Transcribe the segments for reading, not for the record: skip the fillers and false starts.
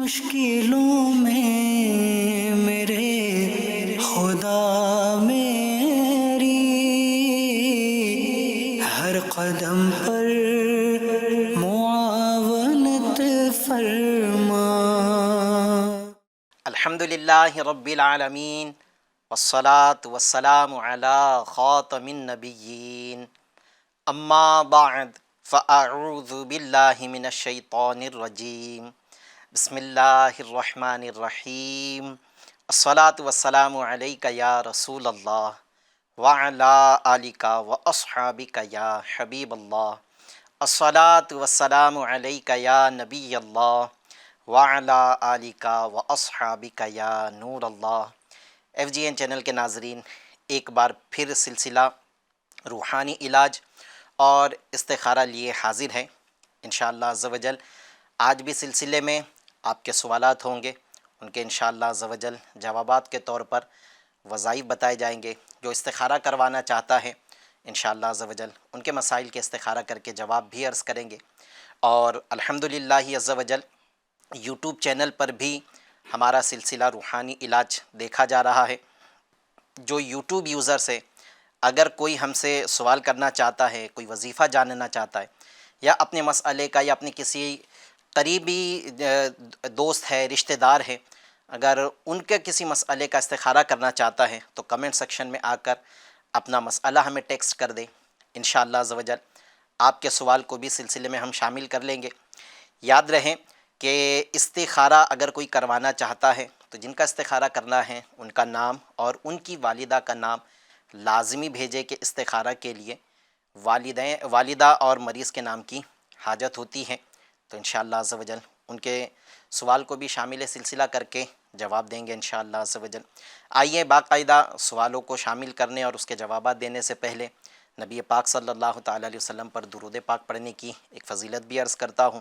مشکلوں میں میرے خدا میری ہر قدم پر معاونت فرما۔ الحمدللہ رب العالمین والصلاة والسلام علی خاتم النبیین، اما بعد فاعوذ باللہ من الشیطان الرجیم، بسم اللہ الرحمن الرحیم، الصلاة والسلام علیک یا رسول اللہ وعلی آلک واصحابک یا حبیب اللہ، الصلاة والسلام علیک یا نبی اللہ وعلی آلک واصحابک یا نور اللہ۔ ایف جی این چینل کے ناظرین، ایک بار پھر سلسلہ روحانی علاج اور استخارہ لیے حاضر ہیں انشاءاللہ عز و جل۔ آج بھی سلسلے میں آپ کے سوالات ہوں گے، ان کے انشاءاللہ عز و جل جوابات کے طور پر وظائف بتائے جائیں گے۔ جو استخارہ کروانا چاہتا ہے انشاءاللہ عز و جل ان کے مسائل کے استخارہ کر کے جواب بھی عرض کریں گے۔ اور الحمدللہ عز و جل یوٹیوب چینل پر بھی ہمارا سلسلہ روحانی علاج دیکھا جا رہا ہے۔ جو یوٹیوب یوزرز ہے، اگر کوئی ہم سے سوال کرنا چاہتا ہے، کوئی وظیفہ جاننا چاہتا ہے، یا اپنے مسئلے کا یا اپنے کسی قریبی دوست ہے، رشتہ دار ہے، اگر ان کے کسی مسئلے کا استخارہ کرنا چاہتا ہے تو کمنٹ سیکشن میں آ کر اپنا مسئلہ ہمیں ٹیکسٹ کر دیں۔ انشاءاللہ عز و جل آپ کے سوال کو بھی سلسلے میں ہم شامل کر لیں گے۔ یاد رہیں کہ استخارہ اگر کوئی کروانا چاہتا ہے تو جن کا استخارہ کرنا ہے ان کا نام اور ان کی والدہ کا نام لازمی بھیجے کہ استخارہ کے لیے والدہ اور مریض کے نام کی حاجت ہوتی ہے، تو انشاءاللہ عز و جل ان کے سوال کو بھی شامل سلسلہ کر کے جواب دیں گے انشاءاللہ عز و جل۔ آئیے باقاعدہ سوالوں کو شامل کرنے اور اس کے جوابات دینے سے پہلے نبی پاک صلی اللہ تعالیٰ علیہ وسلم پر درود پاک پڑھنے کی ایک فضیلت بھی عرض کرتا ہوں۔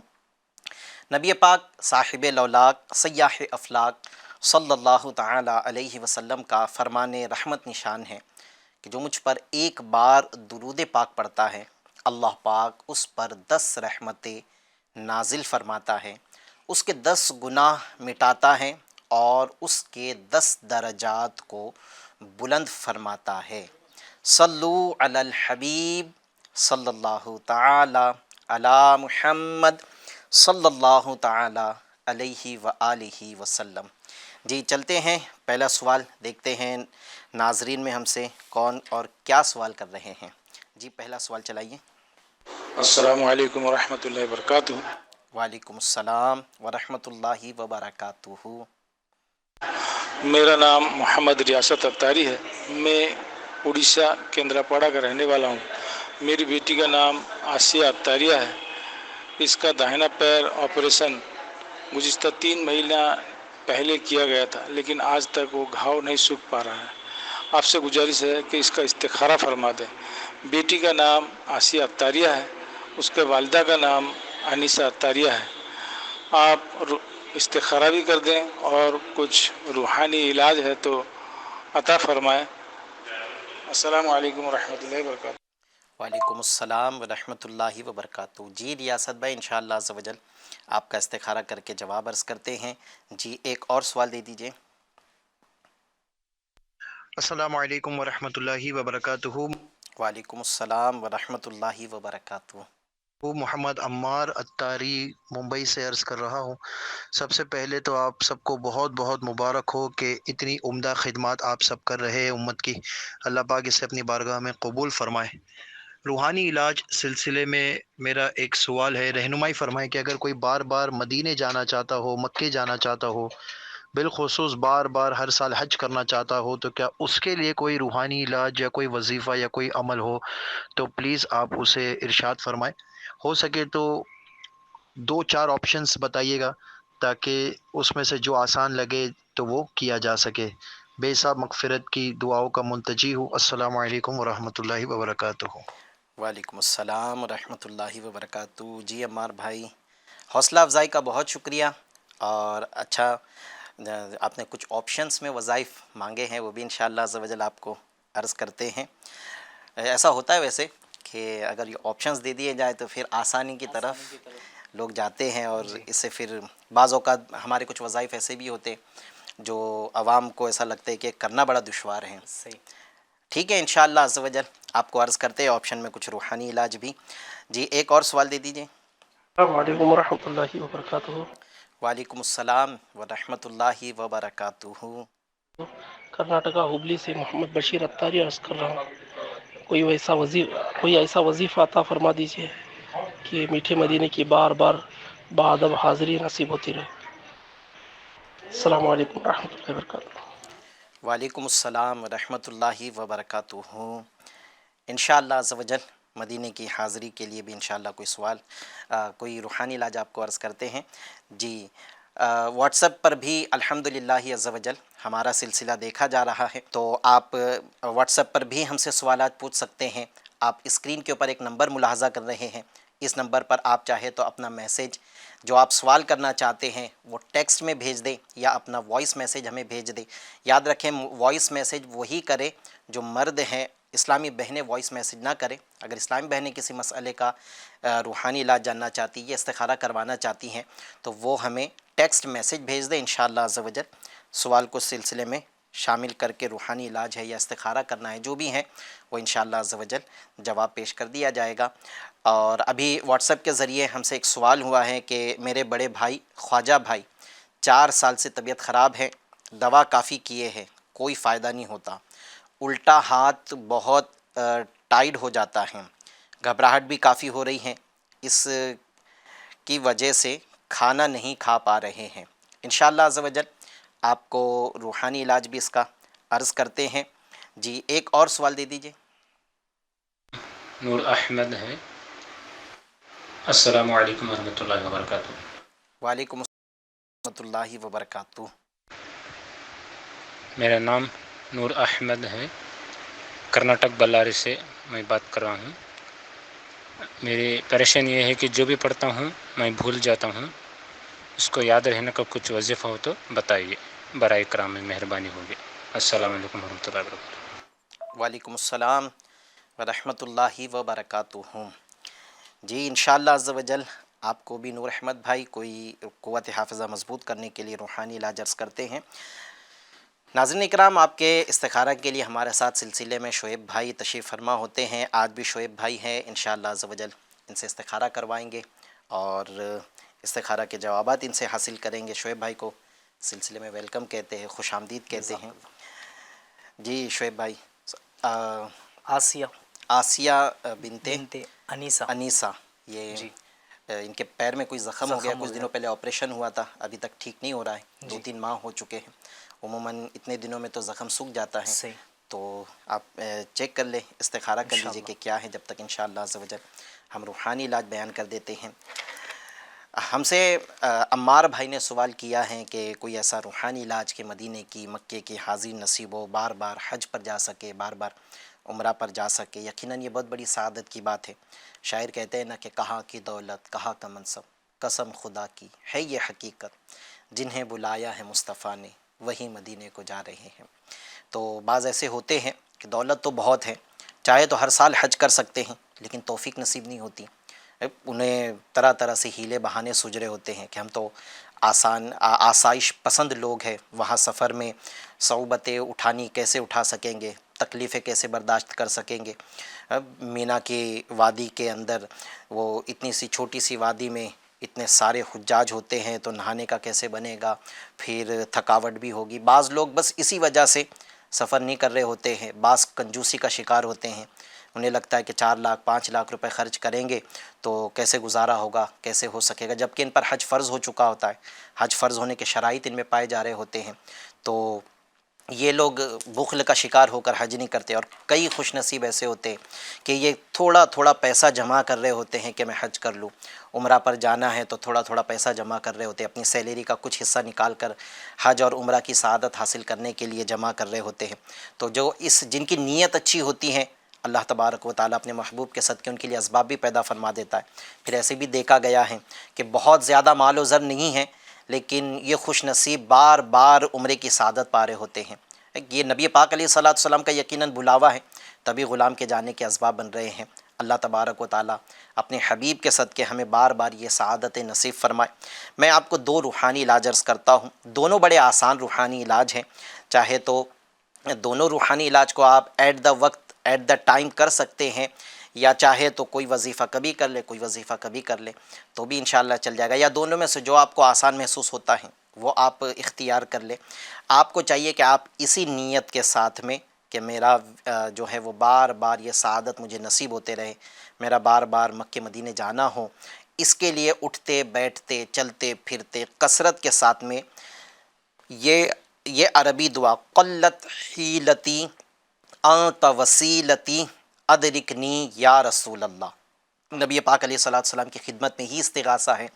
نبی پاک صاحب لولاک سیاح افلاک صلی اللہ تعالیٰ علیہ وسلم کا فرمان رحمت نشان ہے کہ جو مجھ پر ایک بار درود پاک پڑھتا ہے اللہ پاک اس پر 10 رحمتیں نازل فرماتا ہے، اس کے 10 گناہ مٹاتا ہے اور اس کے 10 درجات کو بلند فرماتا ہے۔ صلو علی الحبیب صلی اللہ تعالی علی محمد صلی اللہ تعالی علیہ وآلہ وسلم۔ جی چلتے ہیں، پہلا سوال دیکھتے ہیں ناظرین میں ہم سے کون اور کیا سوال کر رہے ہیں۔ جی پہلا سوال چلائیے۔ السلام علیکم ورحمۃ اللہ وبرکاتہ۔ وعلیکم السلام ورحمۃ اللہ وبرکاتہ۔ میرا نام محمد ریاست اتاری ہے، میں اڑیسہ کیندراپاڑا کا رہنے والا ہوں۔ میری بیٹی کا نام آسیہ اتاریہ ہے۔ اس کا داہنا پیر آپریشن گزشتہ 3 مہینہ پہلے کیا گیا تھا، لیکن آج تک وہ گھاؤ نہیں سوکھ پا رہا ہے۔ آپ سے گزارش ہے کہ اس کا استخارہ فرما دیں۔ بیٹی کا نام آسیہ اتاریہ ہے، اس کے والدہ کا نام انیسہ اتاریہ ہے۔ آپ استخارہ بھی کر دیں اور کچھ روحانی علاج ہے تو عطا فرمائیں۔ السلام علیکم ورحمۃ اللہ وبرکاتہ۔ وعلیکم السلام ورحمۃ اللہ وبرکاتہ۔ جی ریاست بھائی انشاءاللہ عز و جل آپ کا استخارہ کر کے جواب عرض کرتے ہیں۔ جی ایک اور سوال دے دیجئے۔ السلام علیکم ورحمۃ اللہ وبرکاتہ۔ وعلیکم السلام ورحمۃ اللہ وبرکاتہ۔ محمد عمار اتاری ممبئی سے عرض کر رہا ہوں۔ سب سے پہلے تو آپ سب کو بہت بہت مبارک ہو کہ اتنی عمدہ خدمات آپ سب کر رہے ہیں امت کی۔ اللہ پاک اسے اپنی بارگاہ میں قبول فرمائے۔ روحانی علاج سلسلے میں میرا ایک سوال ہے، رہنمائی فرمائے کہ اگر کوئی بار بار مدینے جانا چاہتا ہو، مکے جانا چاہتا ہو، بالخصوص بار بار ہر سال حج کرنا چاہتا ہو، تو کیا اس کے لیے کوئی روحانی علاج یا کوئی وظیفہ یا کوئی عمل ہو تو پلیز آپ اسے ارشاد فرمائیں۔ ہو سکے تو 2-4 آپشنز بتائیے گا تاکہ اس میں سے جو آسان لگے تو وہ کیا جا سکے۔ بے حساب مغفرت کی دعاؤں کا منتجی ہوں۔ السلام علیکم ورحمۃ اللہ وبرکاتہ۔ وعلیکم السلام ورحمۃ اللہ وبرکاتہ۔ جی عمار بھائی حوصلہ افزائی کا بہت شکریہ، اور اچھا آپ نے کچھ آپشنز میں وظائف مانگے ہیں، وہ بھی انشاءاللہ عز و جل آپ کو عرض کرتے ہیں۔ ایسا ہوتا ہے ویسے کہ اگر یہ آپشنز دے دیے جائے تو پھر آسانی کی طرف لوگ جاتے ہیں اور اس سے پھر بعض اوقات ہمارے کچھ وظائف ایسے بھی ہوتے جو عوام کو ایسا لگتا ہے کہ کرنا بڑا دشوار ہے. صحیح. ٹھیک ہے انشاءاللہ عز و جل آپ کو عرض کرتے ہیں آپشن میں کچھ روحانی علاج بھی. جی ایک اور سوال دے دیجئے. السلام علیکم ورحمۃ اللہ وبرکاتہ. وعلیکم السلام ورحمۃ اللہ وبرکاتہ. کرناٹکا ہبلی سے محمد بشیر اتاری عرض کر رہا ہوں. کوئی ایسا وظیفہ عطا فرما دیجیے کہ میٹھے مدینے کی بار بار بادب حاضری نصیب ہوتی رہے. السلام علیکم ورحمۃ اللہ وبرکاتہ. وعلیکم السلام ورحمۃ اللہ وبرکاتہ. انشاءاللہ عز و جل مدینے کی حاضری کے لیے بھی انشاءاللہ کوئی سوال کوئی روحانی علاج آپ کو عرض کرتے ہیں. جی واٹس ایپ پر بھی الحمدللہ عز و جل ہمارا سلسلہ دیکھا جا رہا ہے، تو آپ واٹس ایپ پر بھی ہم سے سوالات پوچھ سکتے ہیں. آپ اسکرین کے اوپر ایک نمبر ملاحظہ کر رہے ہیں، اس نمبر پر آپ چاہے تو اپنا میسیج جو آپ سوال کرنا چاہتے ہیں وہ ٹیکسٹ میں بھیج دیں یا اپنا وائس میسیج ہمیں بھیج دیں. یاد رکھیں وائس میسیج وہی کرے جو مرد ہیں، اسلامی بہنیں وائس میسیج نہ کریں. اگر اسلامی بہنیں کسی مسئلے کا روحانی علاج جاننا چاہتی یا استخارہ کروانا چاہتی ہیں تو وہ ہمیں ٹیکسٹ میسیج بھیج دیں. انشاءاللہ عز و جل سوال کو سلسلے میں شامل کر کے روحانی علاج ہے یا استخارہ کرنا ہے جو بھی ہے وہ انشاءاللہ عز و جل جواب پیش کر دیا جائے گا. اور ابھی واٹس ایپ کے ذریعے ہم سے ایک سوال ہوا ہے کہ میرے بڑے بھائی خواجہ بھائی 4 سال سے طبیعت خراب ہے، دوا کافی کیے ہیں، کوئی فائدہ نہیں ہوتا، الٹا ہاتھ بہت ٹائٹ ہو جاتا ہے، گھبراہٹ بھی کافی ہو رہی ہے، اس کی وجہ سے کھانا نہیں کھا پا رہے ہیں. انشاءاللہ عز و جل آپ کو روحانی علاج بھی اس کا عرض کرتے ہیں. جی ایک اور سوال دے دیجئے. نور احمد ہے. السلام علیکم ورحمۃ اللہ وبرکاتہ. وعلیکم ورحمۃ اللہ وبرکاتہ. میرا نام نور احمد ہے، کرناٹک بلاری سے میں بات کر رہا ہوں. میری پریشانی یہ ہے کہ جو بھی پڑھتا ہوں میں بھول جاتا ہوں، اس کو یاد رہنے کا کچھ وظیفہ ہو تو بتائیے، برائے کرام میں مہربانی ہوگی. السلام علیکم ورحمۃ اللہ وبرکاتہ. وعلیکم السلام ورحمۃ اللہ وبرکاتہ. جی انشاءاللہ عز و جل آپ کو بھی نور احمد بھائی کوئی قوت حافظہ مضبوط کرنے کے لیے روحانی علاج عرض کرتے ہیں. ناظرین اکرام آپ کے استخارہ کے لیے ہمارے ساتھ سلسلے میں شعیب بھائی تشریف فرما ہوتے ہیں. آج بھی شعیب بھائی ہیں، انشاءاللہ عز و جل ان سے استخارہ کروائیں گے اور استخارہ کے جوابات ان سے حاصل کریں گے. شعیب بھائی کو سلسلے میں ویلکم کہتے ہیں، خوش آمدید کہتے ہیں. جی شعیب بھائی آسیہ بنت انیسہ یہ جی ان کے پیر میں کوئی زخم ہو گیا، کچھ دنوں پہلے آپریشن ہوا تھا، ابھی تک ٹھیک نہیں ہو رہا ہے، 2-3 ماہ ہو چکے ہیں. عموماً اتنے دنوں میں تو زخم سوکھ جاتا ہے. صحیح. تو آپ چیک کر لیں، استخارہ کر لیجئے کہ کیا ہے، جب تک انشاءاللہ عز و جل ہم روحانی علاج بیان کر دیتے ہیں. ہم سے عمار بھائی نے سوال کیا ہے کہ کوئی ایسا روحانی علاج کہ مدینے کی مکے کی حاضری نصیب ہو، بار بار حج پر جا سکے، بار بار عمرہ پر جا سکے. یقیناً یہ بہت بڑی سعادت کی بات ہے. شاعر کہتے ہیں نا کہ کہاں کی دولت، کہاں کا منصب، قسم خدا کی ہے یہ حقیقت، جنہیں بلایا ہے مصطفیٰ نے وہی مدینے کو جا رہے ہیں. تو بعض ایسے ہوتے ہیں کہ دولت تو بہت ہے، چاہے تو ہر سال حج کر سکتے ہیں لیکن توفیق نصیب نہیں ہوتی. انہیں طرح طرح سے ہیلے بہانے سوج رہے ہوتے ہیں کہ ہم تو آسائش پسند لوگ ہیں، وہاں سفر میں صعوبتیں اٹھانی کیسے اٹھا سکیں گے، تکلیفیں کیسے برداشت کر سکیں گے. مینا کی وادی کے اندر وہ اتنی سی چھوٹی سی وادی میں اتنے سارے حجاج ہوتے ہیں تو نہانے کا کیسے بنے گا، پھر تھکاوٹ بھی ہوگی. بعض لوگ بس اسی وجہ سے سفر نہیں کر رہے ہوتے ہیں، بعض کنجوسی کا شکار ہوتے ہیں. انہیں لگتا ہے کہ 4 لاکھ 5 لاکھ روپے خرچ کریں گے تو کیسے گزارا ہوگا، کیسے ہو سکے گا، جبکہ ان پر حج فرض ہو چکا ہوتا ہے. حج فرض ہونے کے شرائط ان میں پائے جا رہے ہوتے ہیں. تو یہ لوگ بخل کا شکار ہو کر حج نہیں کرتے. اور کئی خوش نصیب ایسے ہوتے ہیں کہ یہ تھوڑا تھوڑا پیسہ جمع کر رہے ہوتے ہیں کہ میں حج کر لوں، عمرہ پر جانا ہے تو تھوڑا تھوڑا پیسہ جمع کر رہے ہوتے ہیں، اپنی سیلری کا کچھ حصہ نکال کر حج اور عمرہ کی سعادت حاصل کرنے کے لیے جمع کر رہے ہوتے ہیں. تو جو جن کی نیت اچھی ہوتی ہے اللہ تبارک و تعالیٰ اپنے محبوب کے صدقے ان کے لیے اسباب بھی پیدا فرما دیتا ہے. پھر ایسے بھی دیکھا گیا ہے کہ بہت زیادہ مال و زر نہیں ہے لیکن یہ خوش نصیب بار بار عمرے کی سعادت پا رہے ہوتے ہیں. یہ نبی پاک علیہ الصلوۃ والسلام کا یقیناً بلاوا ہے، تبھی غلام کے جانے کے اسباب بن رہے ہیں. اللہ تبارک و تعالیٰ اپنے حبیب کے صدقے ہمیں بار بار یہ سعادت نصیب فرمائے۔ میں آپ کو 2 روحانی علاج عرض کرتا ہوں، دونوں بڑے آسان روحانی علاج ہیں، چاہے تو دونوں روحانی علاج کو آپ ایٹ دا ٹائم کر سکتے ہیں، یا چاہے تو کوئی وظیفہ کبھی کر لے، کوئی وظیفہ کبھی کر لے تو بھی انشاءاللہ چل جائے گا، یا دونوں میں سے جو آپ کو آسان محسوس ہوتا ہے وہ آپ اختیار کر لیں۔ آپ کو چاہیے کہ آپ اسی نیت کے ساتھ میں کہ میرا جو ہے وہ بار بار یہ سعادت مجھے نصیب ہوتے رہے، میرا بار بار مکہ مدینے جانا ہو، اس کے لیے اٹھتے بیٹھتے چلتے پھرتے کثرت کے ساتھ میں یہ عربی دعا قلت حیلتی انت وسیلتی ادرکنی یا رسول اللہ، نبی پاک علیہ الصلوۃ والسلام کی خدمت میں ہی استغاثہ ہے،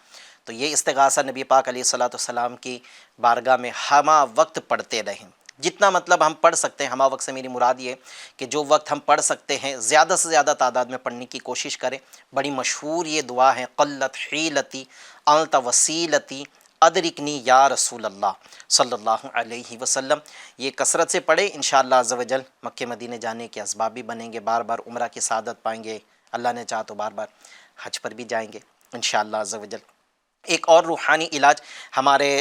تو یہ استغاثہ نبی پاک علیہ الصلوۃ والسلام کی بارگاہ میں ہمہ وقت پڑھتے رہیں، جتنا مطلب ہم پڑھ سکتے ہیں۔ ہمہ وقت سے میری مراد یہ ہے کہ جو وقت ہم پڑھ سکتے ہیں زیادہ سے زیادہ تعداد میں پڑھنے کی کوشش کریں۔ بڑی مشہور یہ دعا ہے قلت حیلتی انت وسیلتی ادرکنی یا رسول اللہ صلی اللہ علیہ وسلم، یہ کثرت سے پڑھے، انشاءاللہ عز و جل مکہ مدینے جانے کے اسباب بھی بنیں گے، بار بار عمرہ کی سعادت پائیں گے، اللہ نے چاہا تو بار بار حج پر بھی جائیں گے انشاءاللہ عز و جل۔ ایک اور روحانی علاج ہمارے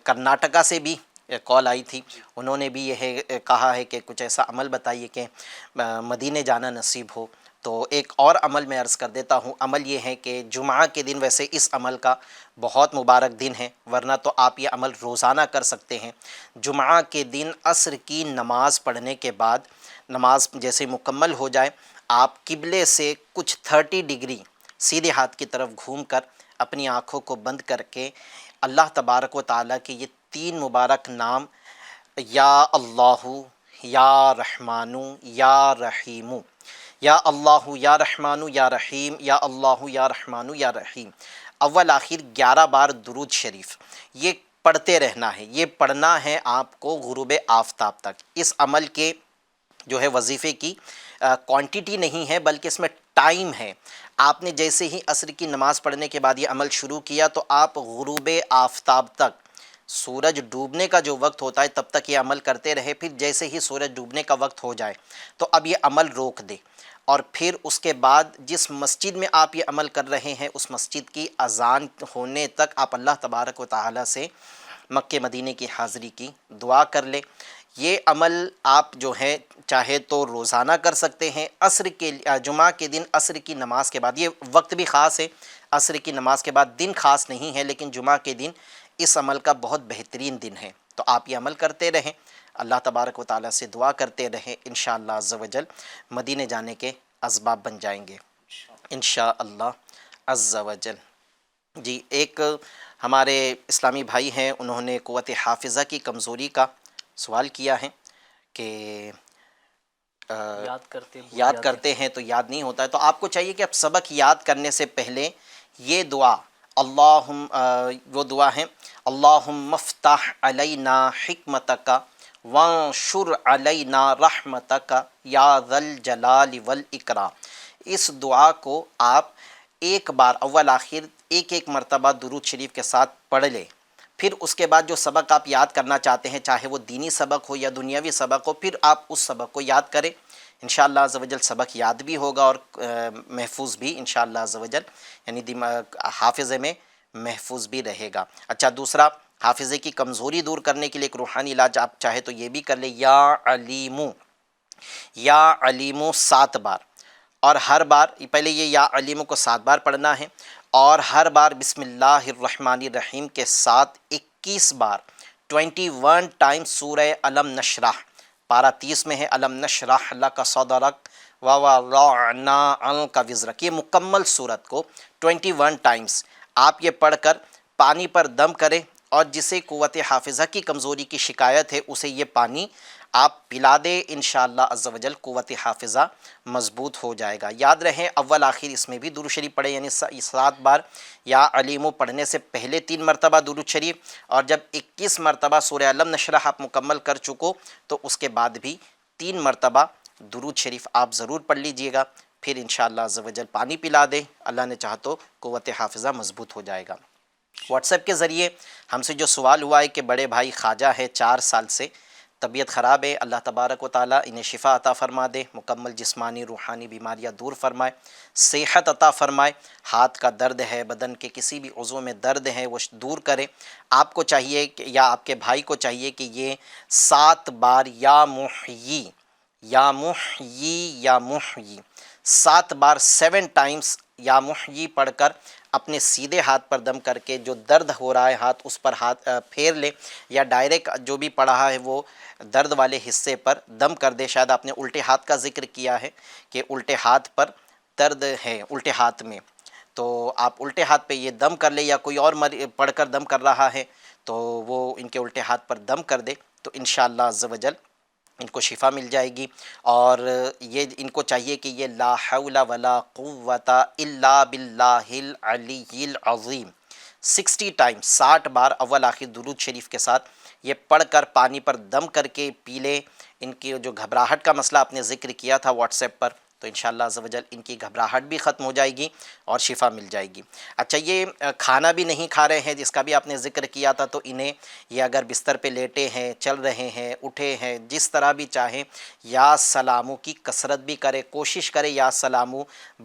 کرناٹکا سے بھی کال آئی تھی، انہوں نے بھی یہ کہا ہے کہ کچھ ایسا عمل بتائیے کہ مدینے جانا نصیب ہو، تو ایک اور عمل میں عرض کر دیتا ہوں۔ عمل یہ ہے کہ جمعہ کے دن، ویسے اس عمل کا بہت مبارک دن ہے، ورنہ تو آپ یہ عمل روزانہ کر سکتے ہیں۔ جمعہ کے دن عصر کی نماز پڑھنے کے بعد، نماز جیسے مکمل ہو جائے، آپ قبلے سے کچھ 30 ڈگری سیدھے ہاتھ کی طرف گھوم کر اپنی آنکھوں کو بند کر کے اللہ تبارک و تعالیٰ کے یہ 3 مبارک نام یا اللہ یا رحمانو یا رحیمو، یا اللہ یا رحمانو یا رحیم، یا اللہ یا رحمانو یا رحیم، اول آخر 11 بار درود شریف یہ پڑھتے رہنا ہے۔ یہ پڑھنا ہے آپ کو غروب آفتاب تک۔ اس عمل کے جو ہے وظیفے کی کوانٹیٹی نہیں ہے، بلکہ اس میں ٹائم ہے۔ آپ نے جیسے ہی عصر کی نماز پڑھنے کے بعد یہ عمل شروع کیا تو آپ غروب آفتاب تک، سورج ڈوبنے کا جو وقت ہوتا ہے تب تک یہ عمل کرتے رہے، پھر جیسے ہی سورج ڈوبنے کا وقت ہو جائے تو اب یہ عمل روک دے، اور پھر اس کے بعد جس مسجد میں آپ یہ عمل کر رہے ہیں اس مسجد کی اذان ہونے تک آپ اللہ تبارک و تعالیٰ سے مکہ مدینے کی حاضری کی دعا کر لیں۔ یہ عمل آپ جو ہے چاہے تو روزانہ کر سکتے ہیں، جمعہ کے دن عصر کی نماز کے بعد، یہ وقت بھی خاص ہے، عصر کی نماز کے بعد، دن خاص نہیں ہے، لیکن جمعہ کے دن اس عمل کا بہت بہترین دن ہے، تو آپ یہ عمل کرتے رہیں، اللہ تبارک و تعالیٰ سے دعا کرتے رہیں، انشاءاللہ عز و جل مدینے جانے کے اسباب بن جائیں گے انشاءاللہ عز و جل۔ جی، ایک ہمارے اسلامی بھائی ہیں، انہوں نے قوت حافظہ کی کمزوری کا سوال کیا ہے کہ یاد کرتے ہیں تو یاد نہیں ہوتا ہے، تو آپ کو چاہیے کہ اب سبق یاد کرنے سے پہلے یہ دعا وہ دعا ہے اللہم افتح علینا حکمتک وانشر علینا رحمتک یا ذا الجلال والاکرام، اس دعا کو آپ ایک بار اول آخر ایک مرتبہ درود شریف کے ساتھ پڑھ لیں، پھر اس کے بعد جو سبق آپ یاد کرنا چاہتے ہیں، چاہے وہ دینی سبق ہو یا دنیاوی سبق ہو، پھر آپ اس سبق کو یاد کریں، انشاءاللہ عز و جل سبق یاد بھی ہوگا اور محفوظ بھی انشاءاللہ عز و جل، یعنی حافظے میں محفوظ بھی رہے گا۔ اچھا، دوسرا، حافظے کی کمزوری دور کرنے کے لیے ایک روحانی علاج آپ چاہے تو یہ بھی کر لیں، یا علیمو 7 بار، اور ہر بار پہلے یہ یا علیمو کو 7 بار پڑھنا ہے، اور ہر بار بسم اللہ الرحمن الرحیم کے ساتھ 21 بار 21 ٹائم سورہ علم نشرح، پارہ 30 میں ہے علم نشرح لک صدرک ووضعنا عنک وزرک، یہ مکمل صورت کو 21 ٹائمز آپ یہ پڑھ کر پانی پر دم کریں، اور جسے قوت حافظہ کی کمزوری کی شکایت ہے اسے یہ پانی آپ پلا دیں، انشاءاللہ عز و جل قوت حافظہ مضبوط ہو جائے گا۔ یاد رہیں اول آخر اس میں بھی درود شریف پڑھیں، یعنی 7 بار یا علیمو پڑھنے سے پہلے 3 مرتبہ درود شریف، اور جب 21 مرتبہ سورہ علم نشرح آپ مکمل کر چکو تو اس کے بعد بھی 3 مرتبہ درود شریف آپ ضرور پڑھ لیجئے گا، پھر انشاءاللہ عز و جل پانی پلا دیں، اللہ نے چاہا تو قوت حافظہ مضبوط ہو جائے گا۔ واٹس ایپ کے ذریعے ہم سے جو سوال ہوا ہے کہ بڑے بھائی خواجہ ہے 4 سال سے طبیعت خراب ہے، اللہ تبارک و تعالیٰ انہیں شفا عطا فرما دے، مکمل جسمانی روحانی بیماریاں دور فرمائے، صحت عطا فرمائے، ہاتھ کا درد ہے، بدن کے کسی بھی عضو میں درد ہے وہ دور کرے۔ آپ کو چاہیے کہ یا آپ کے بھائی کو چاہیے کہ یہ 7 بار یا محیی یا محیی یا محیی 7 بار 7 ٹائمز یا محیی پڑھ کر اپنے سیدھے ہاتھ پر دم کر کے جو درد ہو رہا ہے ہاتھ اس پر ہاتھ پھیر لے، یا ڈائریکٹ جو بھی پڑھا ہے وہ درد والے حصے پر دم کر دے۔ شاید آپ نے الٹے ہاتھ کا ذکر کیا ہے کہ الٹے ہاتھ پر درد ہے، الٹے ہاتھ میں، تو آپ الٹے ہاتھ پہ یہ دم کر لے، یا کوئی اور پڑھ کر دم کر رہا ہے تو وہ ان کے الٹے ہاتھ پر دم کر دے، تو انشاءاللہ عز و جل ان کو شفا مل جائے گی۔ اور یہ ان کو چاہیے کہ یہ لا حول ولا قوت الا باللہ العلی العظیم 60 ٹائم 60 بار اول آخر درود شریف کے ساتھ یہ پڑھ کر پانی پر دم کر کے پی لے۔ ان کی جو گھبراہٹ کا مسئلہ آپ نے ذکر کیا تھا واٹس ایپ پر، تو انشاءاللہ عز و جل ان کی گھبراہٹ بھی ختم ہو جائے گی اور شفا مل جائے گی۔ اچھا، یہ کھانا بھی نہیں کھا رہے ہیں جس کا بھی آپ نے ذکر کیا تھا، تو انہیں یہ اگر بستر پہ لیٹے ہیں، چل رہے ہیں، اٹھے ہیں، جس طرح بھی چاہیں یا سلامو کی کثرت بھی کرے، کوشش کرے یا سلامو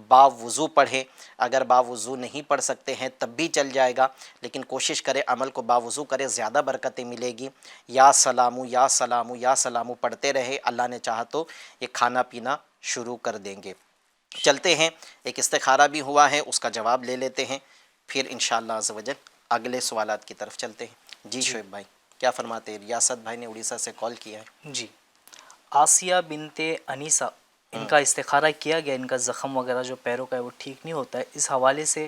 باوضو پڑھے۔ اگر باوضو نہیں پڑھ سکتے ہیں تب بھی چل جائے گا، لیکن کوشش کرے عمل کو باوضو کرے، زیادہ برکتیں ملے گی۔ یا سلامو یا سلامو یا سلامو پڑھتے رہے، اللہ نے چاہا تو یہ کھانا پینا شروع کر دیں گے۔ چلتے ہیں، ایک استخارہ بھی ہوا ہے اس کا جواب لے لیتے ہیں، پھر انشاءاللہ عز و جل اگلے سوالات کی طرف چلتے ہیں۔ جی شعیب بھائی کیا فرماتے ہیں؟ ریاست بھائی نے اڑیسہ سے کال کیا ہے۔ جی، آسیہ بنت انیسہ، ان کا استخارہ کیا گیا، ان کا زخم وغیرہ جو پیروں کا ہے وہ ٹھیک نہیں ہوتا ہے، اس حوالے سے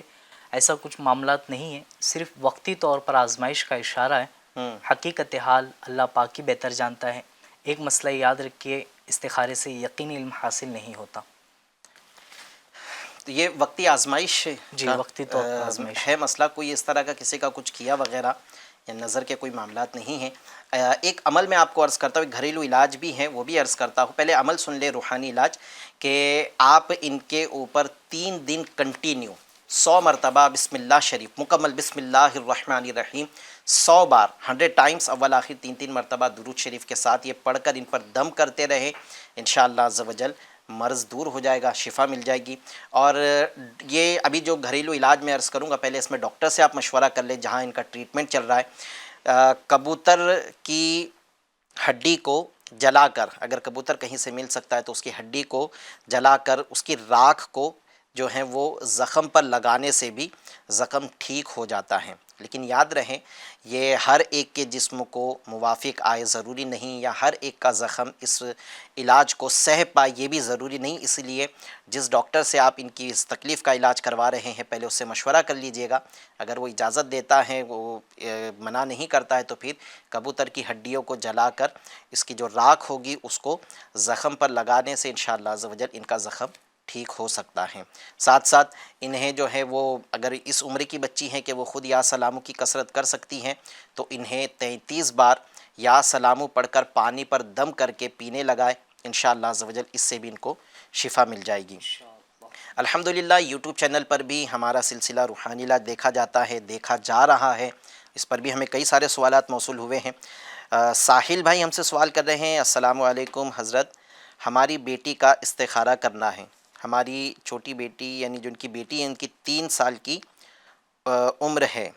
ایسا کچھ معاملات نہیں ہیں، صرف وقتی طور پر آزمائش کا اشارہ ہے، حقیقت حال اللہ پاک ہی بہتر جانتا ہے۔ ایک مسئلہ یاد رکھیے، استخارے سے یقینی علم حاصل نہیں ہوتا۔ تو یہ وقتی آزمائش جی، وقتی طور پر آزمائش ہے مسئلہ، کوئی اس طرح کا کسی کا کچھ کیا وغیرہ یا نظر کے کوئی معاملات نہیں ہیں۔ ایک عمل میں آپ کو عرض کرتا ہوں، گھریلو علاج بھی ہیں وہ بھی عرض کرتا ہوں۔ پہلے عمل سن لے روحانی علاج، کہ آپ ان کے اوپر 3 دن کنٹینیو 100 مرتبہ بسم اللہ شریف مکمل، بسم اللہ الرحمن الرحیم 100 بار 100 ٹائمز اول آخر 3 مرتبہ درود شریف کے ساتھ یہ پڑھ کر ان پر دم کرتے رہے، انشاءاللہ عز و جل مرض دور ہو جائے گا، شفا مل جائے گی۔ اور یہ ابھی جو گھریلو علاج میں عرض کروں گا، پہلے اس میں ڈاکٹر سے آپ مشورہ کر لیں جہاں ان کا ٹریٹمنٹ چل رہا ہے۔ کبوتر کی ہڈی کو جلا کر، اگر کبوتر کہیں سے مل سکتا ہے تو اس کی ہڈی کو جلا کر اس کی راکھ کو جو ہیں وہ زخم پر لگانے سے بھی زخم ٹھیک ہو جاتا ہے۔ لیکن یاد رہیں یہ ہر ایک کے جسم کو موافق آئے ضروری نہیں، یا ہر ایک کا زخم اس علاج کو سہ پائے یہ بھی ضروری نہیں، اس لیے جس ڈاکٹر سے آپ ان کی اس تکلیف کا علاج کروا رہے ہیں پہلے اس سے مشورہ کر لیجئے گا۔ اگر وہ اجازت دیتا ہے، وہ منع نہیں کرتا ہے، تو پھر کبوتر کی ہڈیوں کو جلا کر اس کی جو راکھ ہوگی اس کو زخم پر لگانے سے انشاءاللہ عز و جل ان کا زخم ٹھیک ہو سکتا ہے۔ ساتھ ساتھ انہیں جو ہے وہ اگر اس عمر کی بچی ہیں کہ وہ خود یا سلامو کی کثرت کر سکتی ہیں، تو انہیں 33 بار یا سلامو پڑھ کر پانی پر دم کر کے پینے لگائے، انشاءاللہ عز و جل اس سے بھی ان کو شفا مل جائے گی۔ الحمدللہ یوٹیوب چینل پر بھی ہمارا سلسلہ روحانی علاج دیکھا جاتا ہے، دیکھا جا رہا ہے، اس پر بھی ہمیں کئی سارے سوالات موصول ہوئے ہیں۔ ساحل بھائی ہم سے سوال کر رہے ہیں، السلام علیکم حضرت، ہماری بیٹی کا استخارہ کرنا ہے۔ ہماری چھوٹی بیٹی یعنی جو ان کی بیٹی ہے، ان کی 3 سال کی عمر ہے،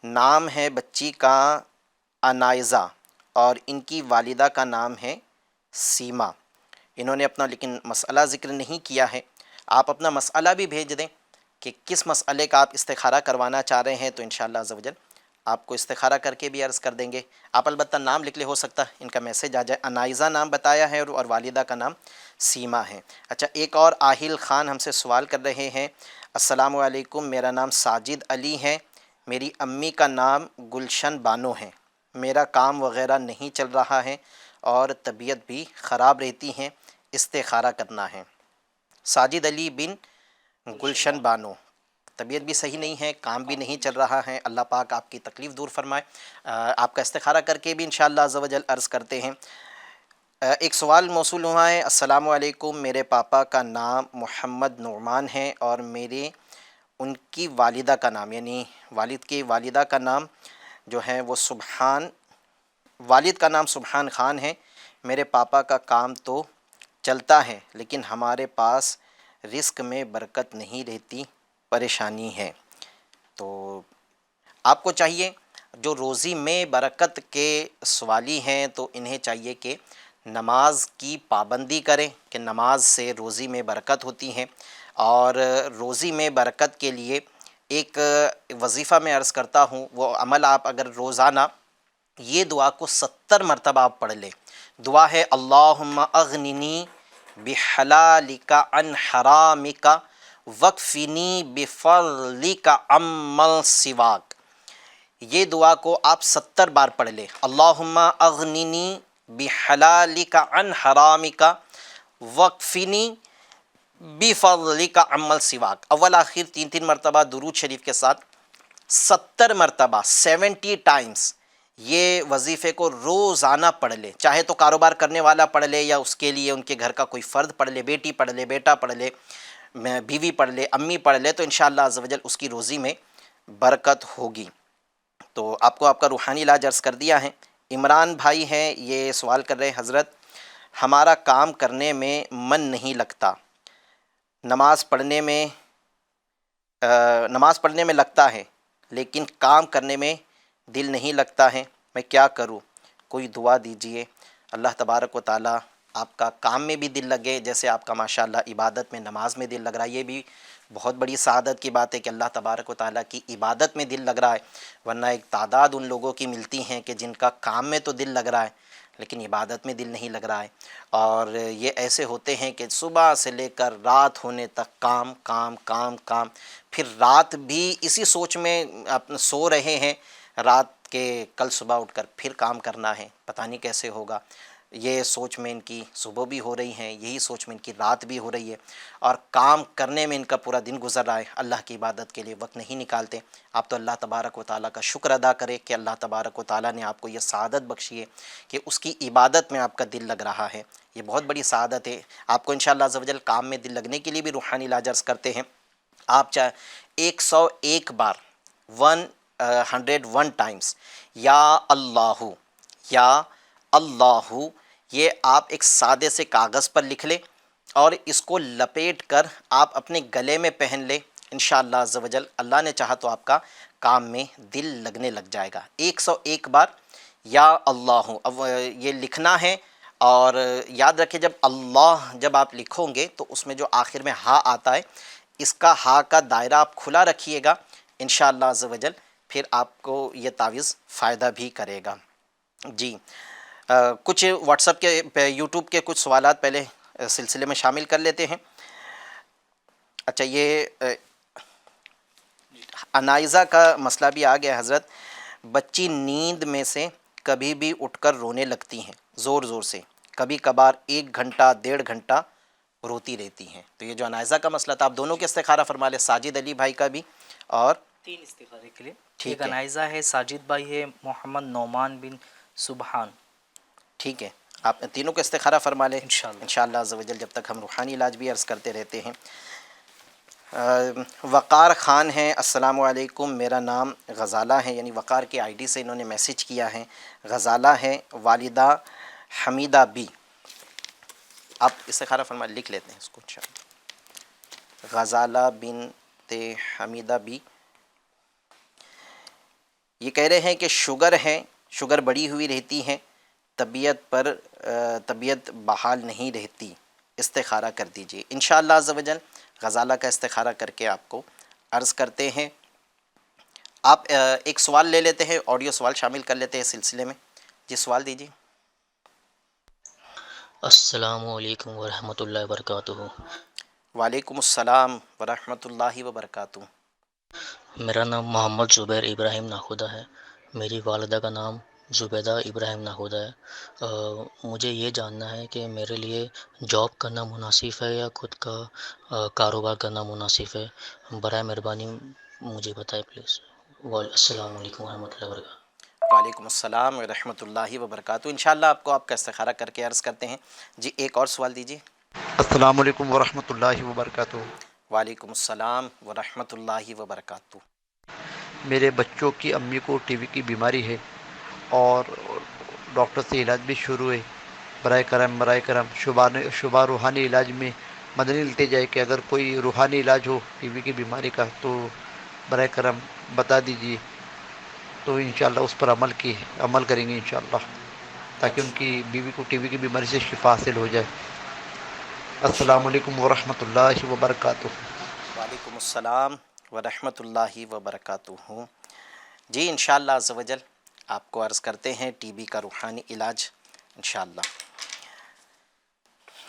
نام ہے بچی کا انائزہ اور ان کی والدہ کا نام ہے سیما۔ انہوں نے اپنا لیکن مسئلہ ذکر نہیں کیا ہے، آپ اپنا مسئلہ بھی بھیج دیں کہ کس مسئلے کا آپ استخارہ کروانا چاہ رہے ہیں، تو انشاءاللہ عز و جل آپ کو استخارہ کر کے بھی عرض کر دیں گے۔ آپ البتہ نام لکھ لے، ہو سکتا ہے ان کا میسج آ جائے۔ انائزہ نام بتایا ہے اور والدہ کا نام سیما ہے۔ اچھا، ایک اور آہل خان ہم سے سوال کر رہے ہیں، السلام علیکم، میرا نام ساجد علی ہے، میری امی کا نام گلشن بانو ہے، میرا کام وغیرہ نہیں چل رہا ہے اور طبیعت بھی خراب رہتی ہیں، استخارہ کرنا ہے۔ ساجد علی بن گلشن بانو، طبیعت بھی صحیح نہیں ہے، کام بھی نہیں چل رہا ہے، اللہ پاک آپ کی تکلیف دور فرمائے۔ آپ کا استخارہ کر کے بھی انشاءاللہ عز و جل عرض کرتے ہیں۔ ایک سوال موصول ہوا ہے، السلام علیکم، میرے پاپا کا نام محمد نعمان ہے اور میرے ان کی والدہ کا نام یعنی والد کی والدہ کا نام جو ہے وہ والد کا نام سبحان خان ہے، میرے پاپا کا کام تو چلتا ہے لیکن ہمارے پاس رزق میں برکت نہیں رہتی، پریشانی ہے۔ تو آپ کو چاہیے جو روزی میں برکت کے سوالی ہیں تو انہیں چاہیے کہ نماز کی پابندی کریں کہ نماز سے روزی میں برکت ہوتی ہے، اور روزی میں برکت کے لیے ایک وظیفہ میں عرض کرتا ہوں، وہ عمل آپ اگر روزانہ یہ دعا کو 70 مرتبہ آپ پڑھ لیں۔ دعا ہے اللہم اغننی بحلالک عن حرامک وکفنی بفضلک عمن سواک۔ یہ دعا کو آپ 70 بار پڑھ لیں۔ اللہم اغننی بحلالک عن حرامک وکفنی بفضلک عمن سواک، اول آخر 3 مرتبہ درود شریف کے ساتھ 70 مرتبہ 70 ٹائمز یہ وظیفے کو روزانہ پڑھ لے، چاہے تو کاروبار کرنے والا پڑھ لے یا اس کے لیے ان کے گھر کا کوئی فرد پڑھ لے، بیٹی پڑھ لے، بیٹا پڑھ لے، بیوی پڑھ لے، امی پڑھ لے، تو انشاءاللہ عز و جل اس کی روزی میں برکت ہوگی۔ تو آپ کو آپ کا روحانی علاج عرض کر دیا ہے۔ عمران بھائی ہیں، یہ سوال کر رہے ہیں، حضرت ہمارا کام کرنے میں من نہیں لگتا، نماز پڑھنے میں لگتا ہے لیکن کام کرنے میں دل نہیں لگتا ہے، میں کیا کروں؟ کوئی دعا دیجئے۔ اللہ تبارک و تعالیٰ آپ کا کام میں بھی دل لگے، جیسے آپ کا ماشاءاللہ عبادت میں نماز میں دل لگ رہا ہے، یہ بھی بہت بڑی سعادت کی بات ہے کہ اللہ تبارک و تعالیٰ کی عبادت میں دل لگ رہا ہے، ورنہ ایک تعداد ان لوگوں کی ملتی ہیں کہ جن کا کام میں تو دل لگ رہا ہے لیکن عبادت میں دل نہیں لگ رہا ہے، اور یہ ایسے ہوتے ہیں کہ صبح سے لے کر رات ہونے تک کام کام کام کام، پھر رات بھی اسی سوچ میں سو رہے ہیں رات کے کل صبح اٹھ کر پھر کام کرنا ہے، پتہ نہیں کیسے ہوگا، یہ سوچ میں ان کی صبح بھی ہو رہی ہیں، یہی سوچ میں ان کی رات بھی ہو رہی ہے، اور کام کرنے میں ان کا پورا دن گزر رہا ہے، اللہ کی عبادت کے لیے وقت نہیں نکالتے۔ آپ تو اللہ تبارک و تعالیٰ کا شکر ادا کرے کہ اللہ تبارک و تعالیٰ نے آپ کو یہ سعادت بخشی ہے کہ اس کی عبادت میں آپ کا دل لگ رہا ہے، یہ بہت بڑی سعادت ہے۔ آپ کو انشاءاللہ عز و جل کام میں دل لگنے کے لیے بھی روحانی علاج عرض کرتے ہیں، آپ چاہے 101 بار 101 ٹائمز یا اللہ یہ آپ ایک سادے سے کاغذ پر لکھ لیں اور اس کو لپیٹ کر آپ اپنے گلے میں پہن لیں، انشاءاللہ عز و جل اللہ نے چاہا تو آپ کا کام میں دل لگنے لگ جائے گا۔ 101 بار یا اللہ، اب یہ لکھنا ہے، اور یاد رکھیں جب آپ لکھو گے تو اس میں جو آخر میں ہا آتا ہے، اس کا ہا کا دائرہ آپ کھلا رکھیے گا، انشاءاللہ عز و جل پھر آپ کو یہ تعویذ فائدہ بھی کرے گا۔ جی کچھ واٹس ایپ کے یوٹیوب کے کچھ سوالات پہلے سلسلے میں شامل کر لیتے ہیں۔ اچھا، یہ انائزہ کا مسئلہ بھی آ گیا حضرت، بچی نیند میں سے کبھی بھی اٹھ کر رونے لگتی ہیں زور زور سے، کبھی کبھار 1 گھنٹہ 1.5 گھنٹہ روتی رہتی ہیں، تو یہ جو انائزہ کا مسئلہ تھا آپ دونوں کے استخارہ فرما لیں، ساجد علی بھائی کا بھی اور 3 استخارے کے لیے، ٹھیک ایک ہے، انائزہ ہے، ساجد بھائی ہے، محمد نعمان بن سبحان۔ ٹھیک ہے، آپ تینوں کو استخارہ فرما لیں انشاءاللہ۔ انشاءاللہ عز و جل، جب تک ہم روحانی علاج بھی عرض کرتے رہتے ہیں۔ وقار خان ہیں، السلام علیکم، میرا نام غزالہ ہے، یعنی وقار کے آئی ڈی سے انہوں نے میسج کیا ہے، غزالہ ہے، والدہ حمیدہ بی، آپ استخارہ فرما لکھ لیتے ہیں اس کو انشاءاللہ، غزالہ بنت حمیدہ بی، یہ کہہ رہے ہیں کہ شوگر ہے، شوگر بڑھی ہوئی رہتی ہے، طبیعت بحال نہیں رہتی، استخارہ کر دیجئے۔ انشاءاللہ عز و جل غزالہ کا استخارہ کر کے آپ کو عرض کرتے ہیں۔ آپ ایک سوال لے لیتے ہیں، آڈیو سوال شامل کر لیتے ہیں سلسلے میں، جی سوال دیجیے۔ السلام علیکم ورحمۃ اللہ وبرکاتہ۔ وعلیکم السلام ورحمۃ اللہ وبرکاتہ۔ میرا نام محمد زبیر ابراہیم ناخودہ ہے، میری والدہ کا نام زبیدہ ابراہیم ناخودہ ہے۔ مجھے یہ جاننا ہے کہ میرے لیے جاب کرنا مناسب ہے یا خود کا کاروبار کرنا مناسب ہے، برائے مہربانی مجھے بتائے پلیز۔ السلام علیکم ورحمۃ اللہ وبرکاتہ۔ وعلیکم السلام ورحمۃ اللہ وبرکاتہ۔ انشاءاللہ آپ کو آپ کا استخارہ کر کے عرض کرتے ہیں۔ جی ایک اور سوال دیجیے۔ السلام علیکم ورحمۃ اللہ وبرکاتہ۔ وعلیکم السلام ورحمۃ اللہ وبرکاتہ۔ میرے بچوں کی امی کو ٹی وی کی بیماری ہے اور ڈاکٹر سے علاج بھی شروع ہے، برائے کرم شبہ روحانی علاج میں مدنی لیتے جائے کہ اگر کوئی روحانی علاج ہو ٹی وی کی بیماری کا تو برائے کرم بتا دیجیے، تو انشاءاللہ اس پر عمل کریں گے انشاءاللہ، تاکہ ان کی بیوی کو ٹی وی کی بیماری سے شفا حاصل ہو جائے۔ السلام علیکم ورحمۃ اللہ وبرکاتہ۔ وعلیکم السلام ورحمۃ اللہ وبرکاتہ۔ جی انشاءاللہ عز و جل آپ کو عرض کرتے ہیں ٹی بی کا روحانی علاج انشاءاللہ۔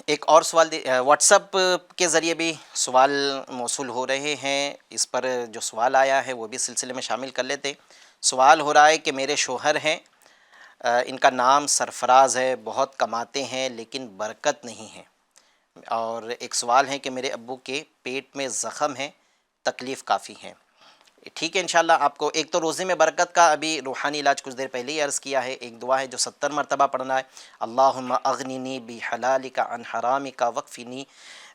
ایک اور سوال واٹس اپ کے ذریعے بھی سوال موصول ہو رہے ہیں، اس پر جو سوال آیا ہے وہ بھی سلسلے میں شامل کر لیتے۔ سوال ہو رہا ہے کہ میرے شوہر ہیں، ان کا نام سرفراز ہے، بہت کماتے ہیں لیکن برکت نہیں ہے، اور ایک سوال ہے کہ میرے ابو کے پیٹ میں زخم ہے، تکلیف کافی ہے۔ ٹھیک ہے انشاءاللہ آپ کو ایک تو روزے میں برکت کا ابھی روحانی علاج کچھ دیر پہلے ہی عرض کیا ہے، ایک دعا ہے جو 70 مرتبہ پڑھنا ہے، اللہم اغننی بحلالک عن حرامک وکفنی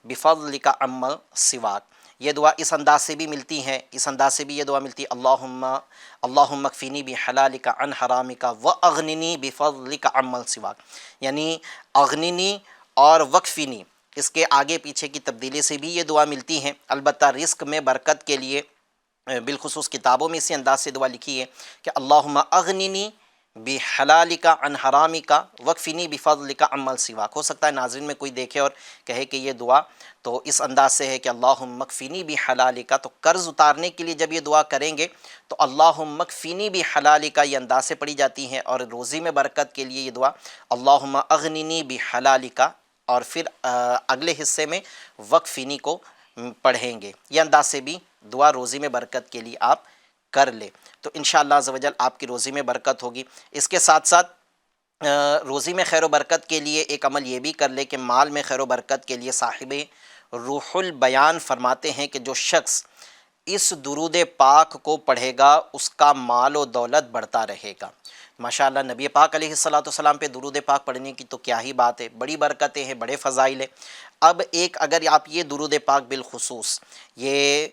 بفضلک عمن سواک۔ یہ دعا اس انداز سے بھی ملتی ہے، اس انداز سے بھی یہ دعا ملتی ہے، اللہم اکفنی بحلالک عن حرامک واغننی بفضلک عمن سواک، یعنی اغننی اور وکفنی اس کے آگے پیچھے کی تبدیلی سے بھی یہ دعا ملتی ہے۔ البتہ رزق میں برکت کے لیے بالخصوص کتابوں میں اسی انداز سے دعا لکھی ہے کہ اللہم اغننی بحلالک عن حرامک وکفنی بفضلک عمن سواک۔ ہو سکتا ہے ناظرین میں کوئی دیکھے اور کہے کہ یہ دعا تو اس انداز سے ہے کہ اللہم اکفنی بحلالک، تو قرض اتارنے کے لیے جب یہ دعا کریں گے تو اللہم اکفنی بحلالک یہ انداز سے پڑھی جاتی ہیں، اور روزی میں برکت کے لیے یہ دعا اللہم اغننی بحلالک، اور پھر اگلے حصے میں وکفنی کو پڑھیں گے۔ یہ انداز سے بھی دعا روزی میں برکت کے لیے آپ کر لیں تو انشاءاللہ عز و جل آپ کی روزی میں برکت ہوگی۔ اس کے ساتھ ساتھ روزی میں خیر و برکت کے لیے ایک عمل یہ بھی کر لے کہ مال میں خیر و برکت کے لیے صاحب روح البیان فرماتے ہیں کہ جو شخص اس درود پاک کو پڑھے گا اس کا مال و دولت بڑھتا رہے گا۔ ماشاءاللہ نبی پاک علیہ السلام پہ درود پاک پڑھنے کی تو کیا ہی بات ہے، بڑی برکتیں ہیں، بڑے فضائل ہیں۔ اب ایک اگر آپ یہ درود پاک بالخصوص یہ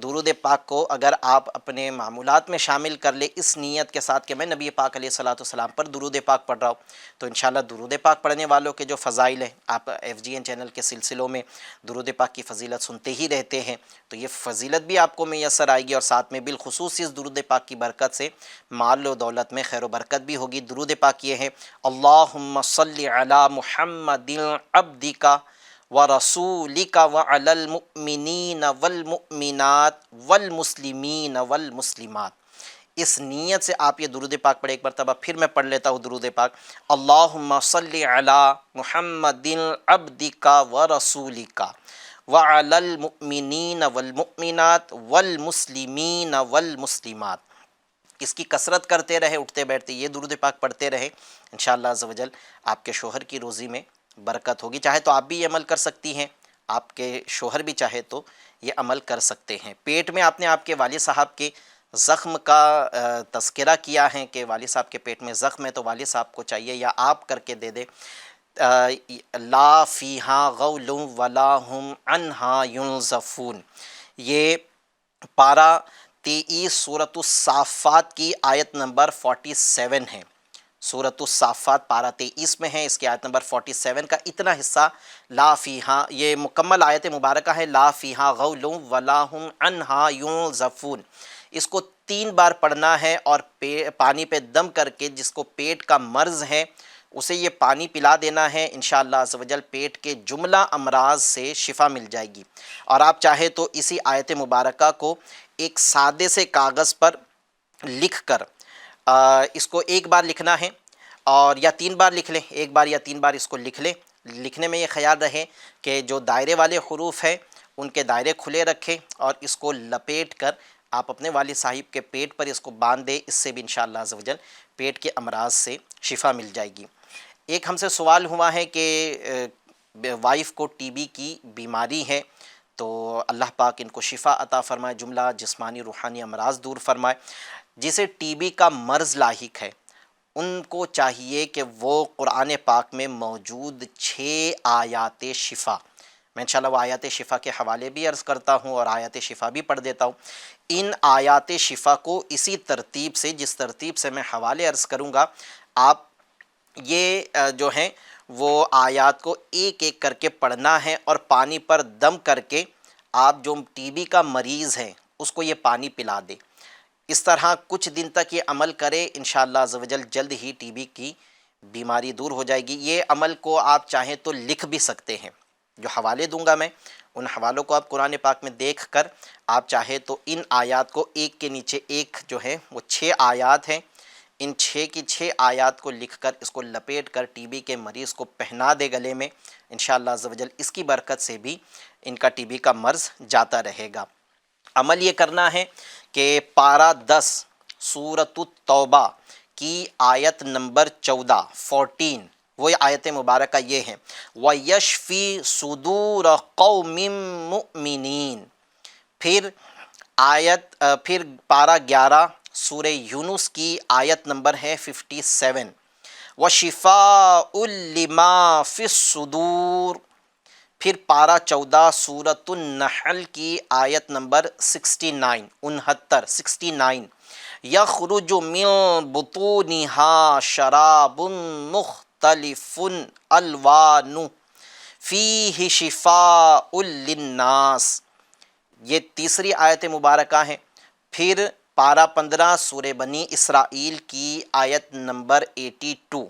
درود پاک کو اگر آپ اپنے معمولات میں شامل کر لے اس نیت کے ساتھ کہ میں نبی پاک علیہ السلام پر درود پاک پڑھ رہا ہوں، تو انشاءاللہ درود پاک پڑھنے والوں کے جو فضائل ہیں، آپ FGN چینل کے سلسلوں میں درود پاک کی فضیلت سنتے ہی رہتے ہیں، تو یہ فضیلت بھی آپ کو میسر آئے گی، اور ساتھ میں بالخصوص اس درود پاک کی برکت سے مال و دولت میں خیر و برکت بھی ہوگی۔ درود پاک یہ ہے اللہم صلی علی محمد عبدک ورسولک وعلی المؤمنین والمؤمنات والمسلمین والمسلمات۔ اس نیت سے آپ یہ درود پاک پڑھیں۔ ایک مرتبہ پھر میں پڑھ لیتا ہوں درود پاک، اللہم صلی علی محمد عبدک ورسولک وعلی المؤمنین والمؤمنات والمسلمین والمسلمات۔ اس کی کثرت کرتے رہے، اٹھتے بیٹھتے یہ درود پاک پڑھتے رہے، انشاءاللہ عز و جل آپ کے شوہر کی روزی میں برکت ہوگی۔ چاہے تو آپ بھی یہ عمل کر سکتی ہیں، آپ کے شوہر بھی چاہے تو یہ عمل کر سکتے ہیں۔ پیٹ میں آپ نے آپ کے والد صاحب کے زخم کا تذکرہ کیا ہے کہ والد صاحب کے پیٹ میں زخم ہے، تو والد صاحب کو چاہیے یا آپ کر کے دے دے لا فیہا غول ولا ہم عنہا ینزفون۔ یہ پارہ 23 سورۃ الصافات کی آیت نمبر 47 ہے۔ سورۃ الصافات پارہ 23 میں ہے، اس کی آیت نمبر 47 کا اتنا حصہ لا فیہا، یہ مکمل آیت مبارکہ ہے، لا فیہا غول ولا ہم عنہا ینزفون۔ اس کو 3 بار پڑھنا ہے، اور پانی پہ دم کر کے جس کو پیٹ کا مرض ہے اسے یہ پانی پلا دینا ہے، انشاءاللہ عز و جل پیٹ کے جملہ امراض سے شفا مل جائے گی۔ اور آپ چاہے تو اسی آیت مبارکہ کو ایک سادے سے کاغذ پر لکھ کر اس کو 1 بار لکھنا ہے، اور یا 3 بار لکھ لیں، 1 بار یا 3 بار اس کو لکھ لیں۔ لکھنے میں یہ خیال رہے کہ جو دائرے والے حروف ہیں ان کے دائرے کھلے رکھیں، اور اس کو لپیٹ کر آپ اپنے والد صاحب کے پیٹ پر اس کو باندھ دیں، اس سے بھی انشاءاللہ عز و جل پیٹ کے امراض سے شفا مل جائے گی۔ ایک ہم سے سوال ہوا ہے کہ وائف کو ٹی بی کی بیماری ہے، تو اللہ پاک ان کو شفا عطا فرمائے، جملہ جسمانی روحانی امراض دور فرمائے۔ جسے ٹی بی کا مرض لاحق ہے ان کو چاہیے کہ وہ قرآن پاک میں موجود 6 آیات شفا، میں انشاءاللہ وہ آیات شفا کے حوالے بھی عرض کرتا ہوں اور آیات شفا بھی پڑھ دیتا ہوں۔ ان آیات شفا کو اسی ترتیب سے، جس ترتیب سے میں حوالے عرض کروں گا، آپ یہ جو ہیں وہ آیات کو ایک ایک کر کے پڑھنا ہے، اور پانی پر دم کر کے آپ جو ٹی بی کا مریض ہے اس کو یہ پانی پلا دے۔ اس طرح کچھ دن تک یہ عمل کرے، انشاءاللہ عز و جل جلد ہی ٹی بی کی بیماری دور ہو جائے گی۔ یہ عمل کو آپ چاہیں تو لکھ بھی سکتے ہیں، جو حوالے دوں گا میں ان حوالوں کو آپ قرآن پاک میں دیکھ کر آپ چاہے تو ان آیات کو ایک کے نیچے ایک جو ہے وہ 6 آیات ہیں، ان 6 کی 6 آیات کو لکھ کر اس کو لپیٹ کر ٹی بی کے مریض کو پہنا دے گلے میں، انشاءاللہ عز و جل اس کی برکت سے بھی ان کا ٹی بی کا مرض جاتا رہے گا۔ عمل یہ کرنا ہے کہ پارہ 10 سورۃ التوبہ کی آیت نمبر 14 وہ آیت مبارکہ یہ ہے وَيَشْفِي صُدُورَ قَوْمٍ مُؤْمِنِينَ۔ پھر پارہ 11 سورہ یونس کی آیت نمبر ہے 57 وَشِفَاءٌ لِمَا فِي الصُّدُورِ۔ پھر پارہ 14 سورۃ النحل کی آیت نمبر 69 یخرج من بطونها شراب مختلف الوان فیہ شفاء للناس، یہ تیسری آیت مبارکہ ہے۔ پھر پارہ 15 سورہ بنی اسرائیل کی آیت نمبر 82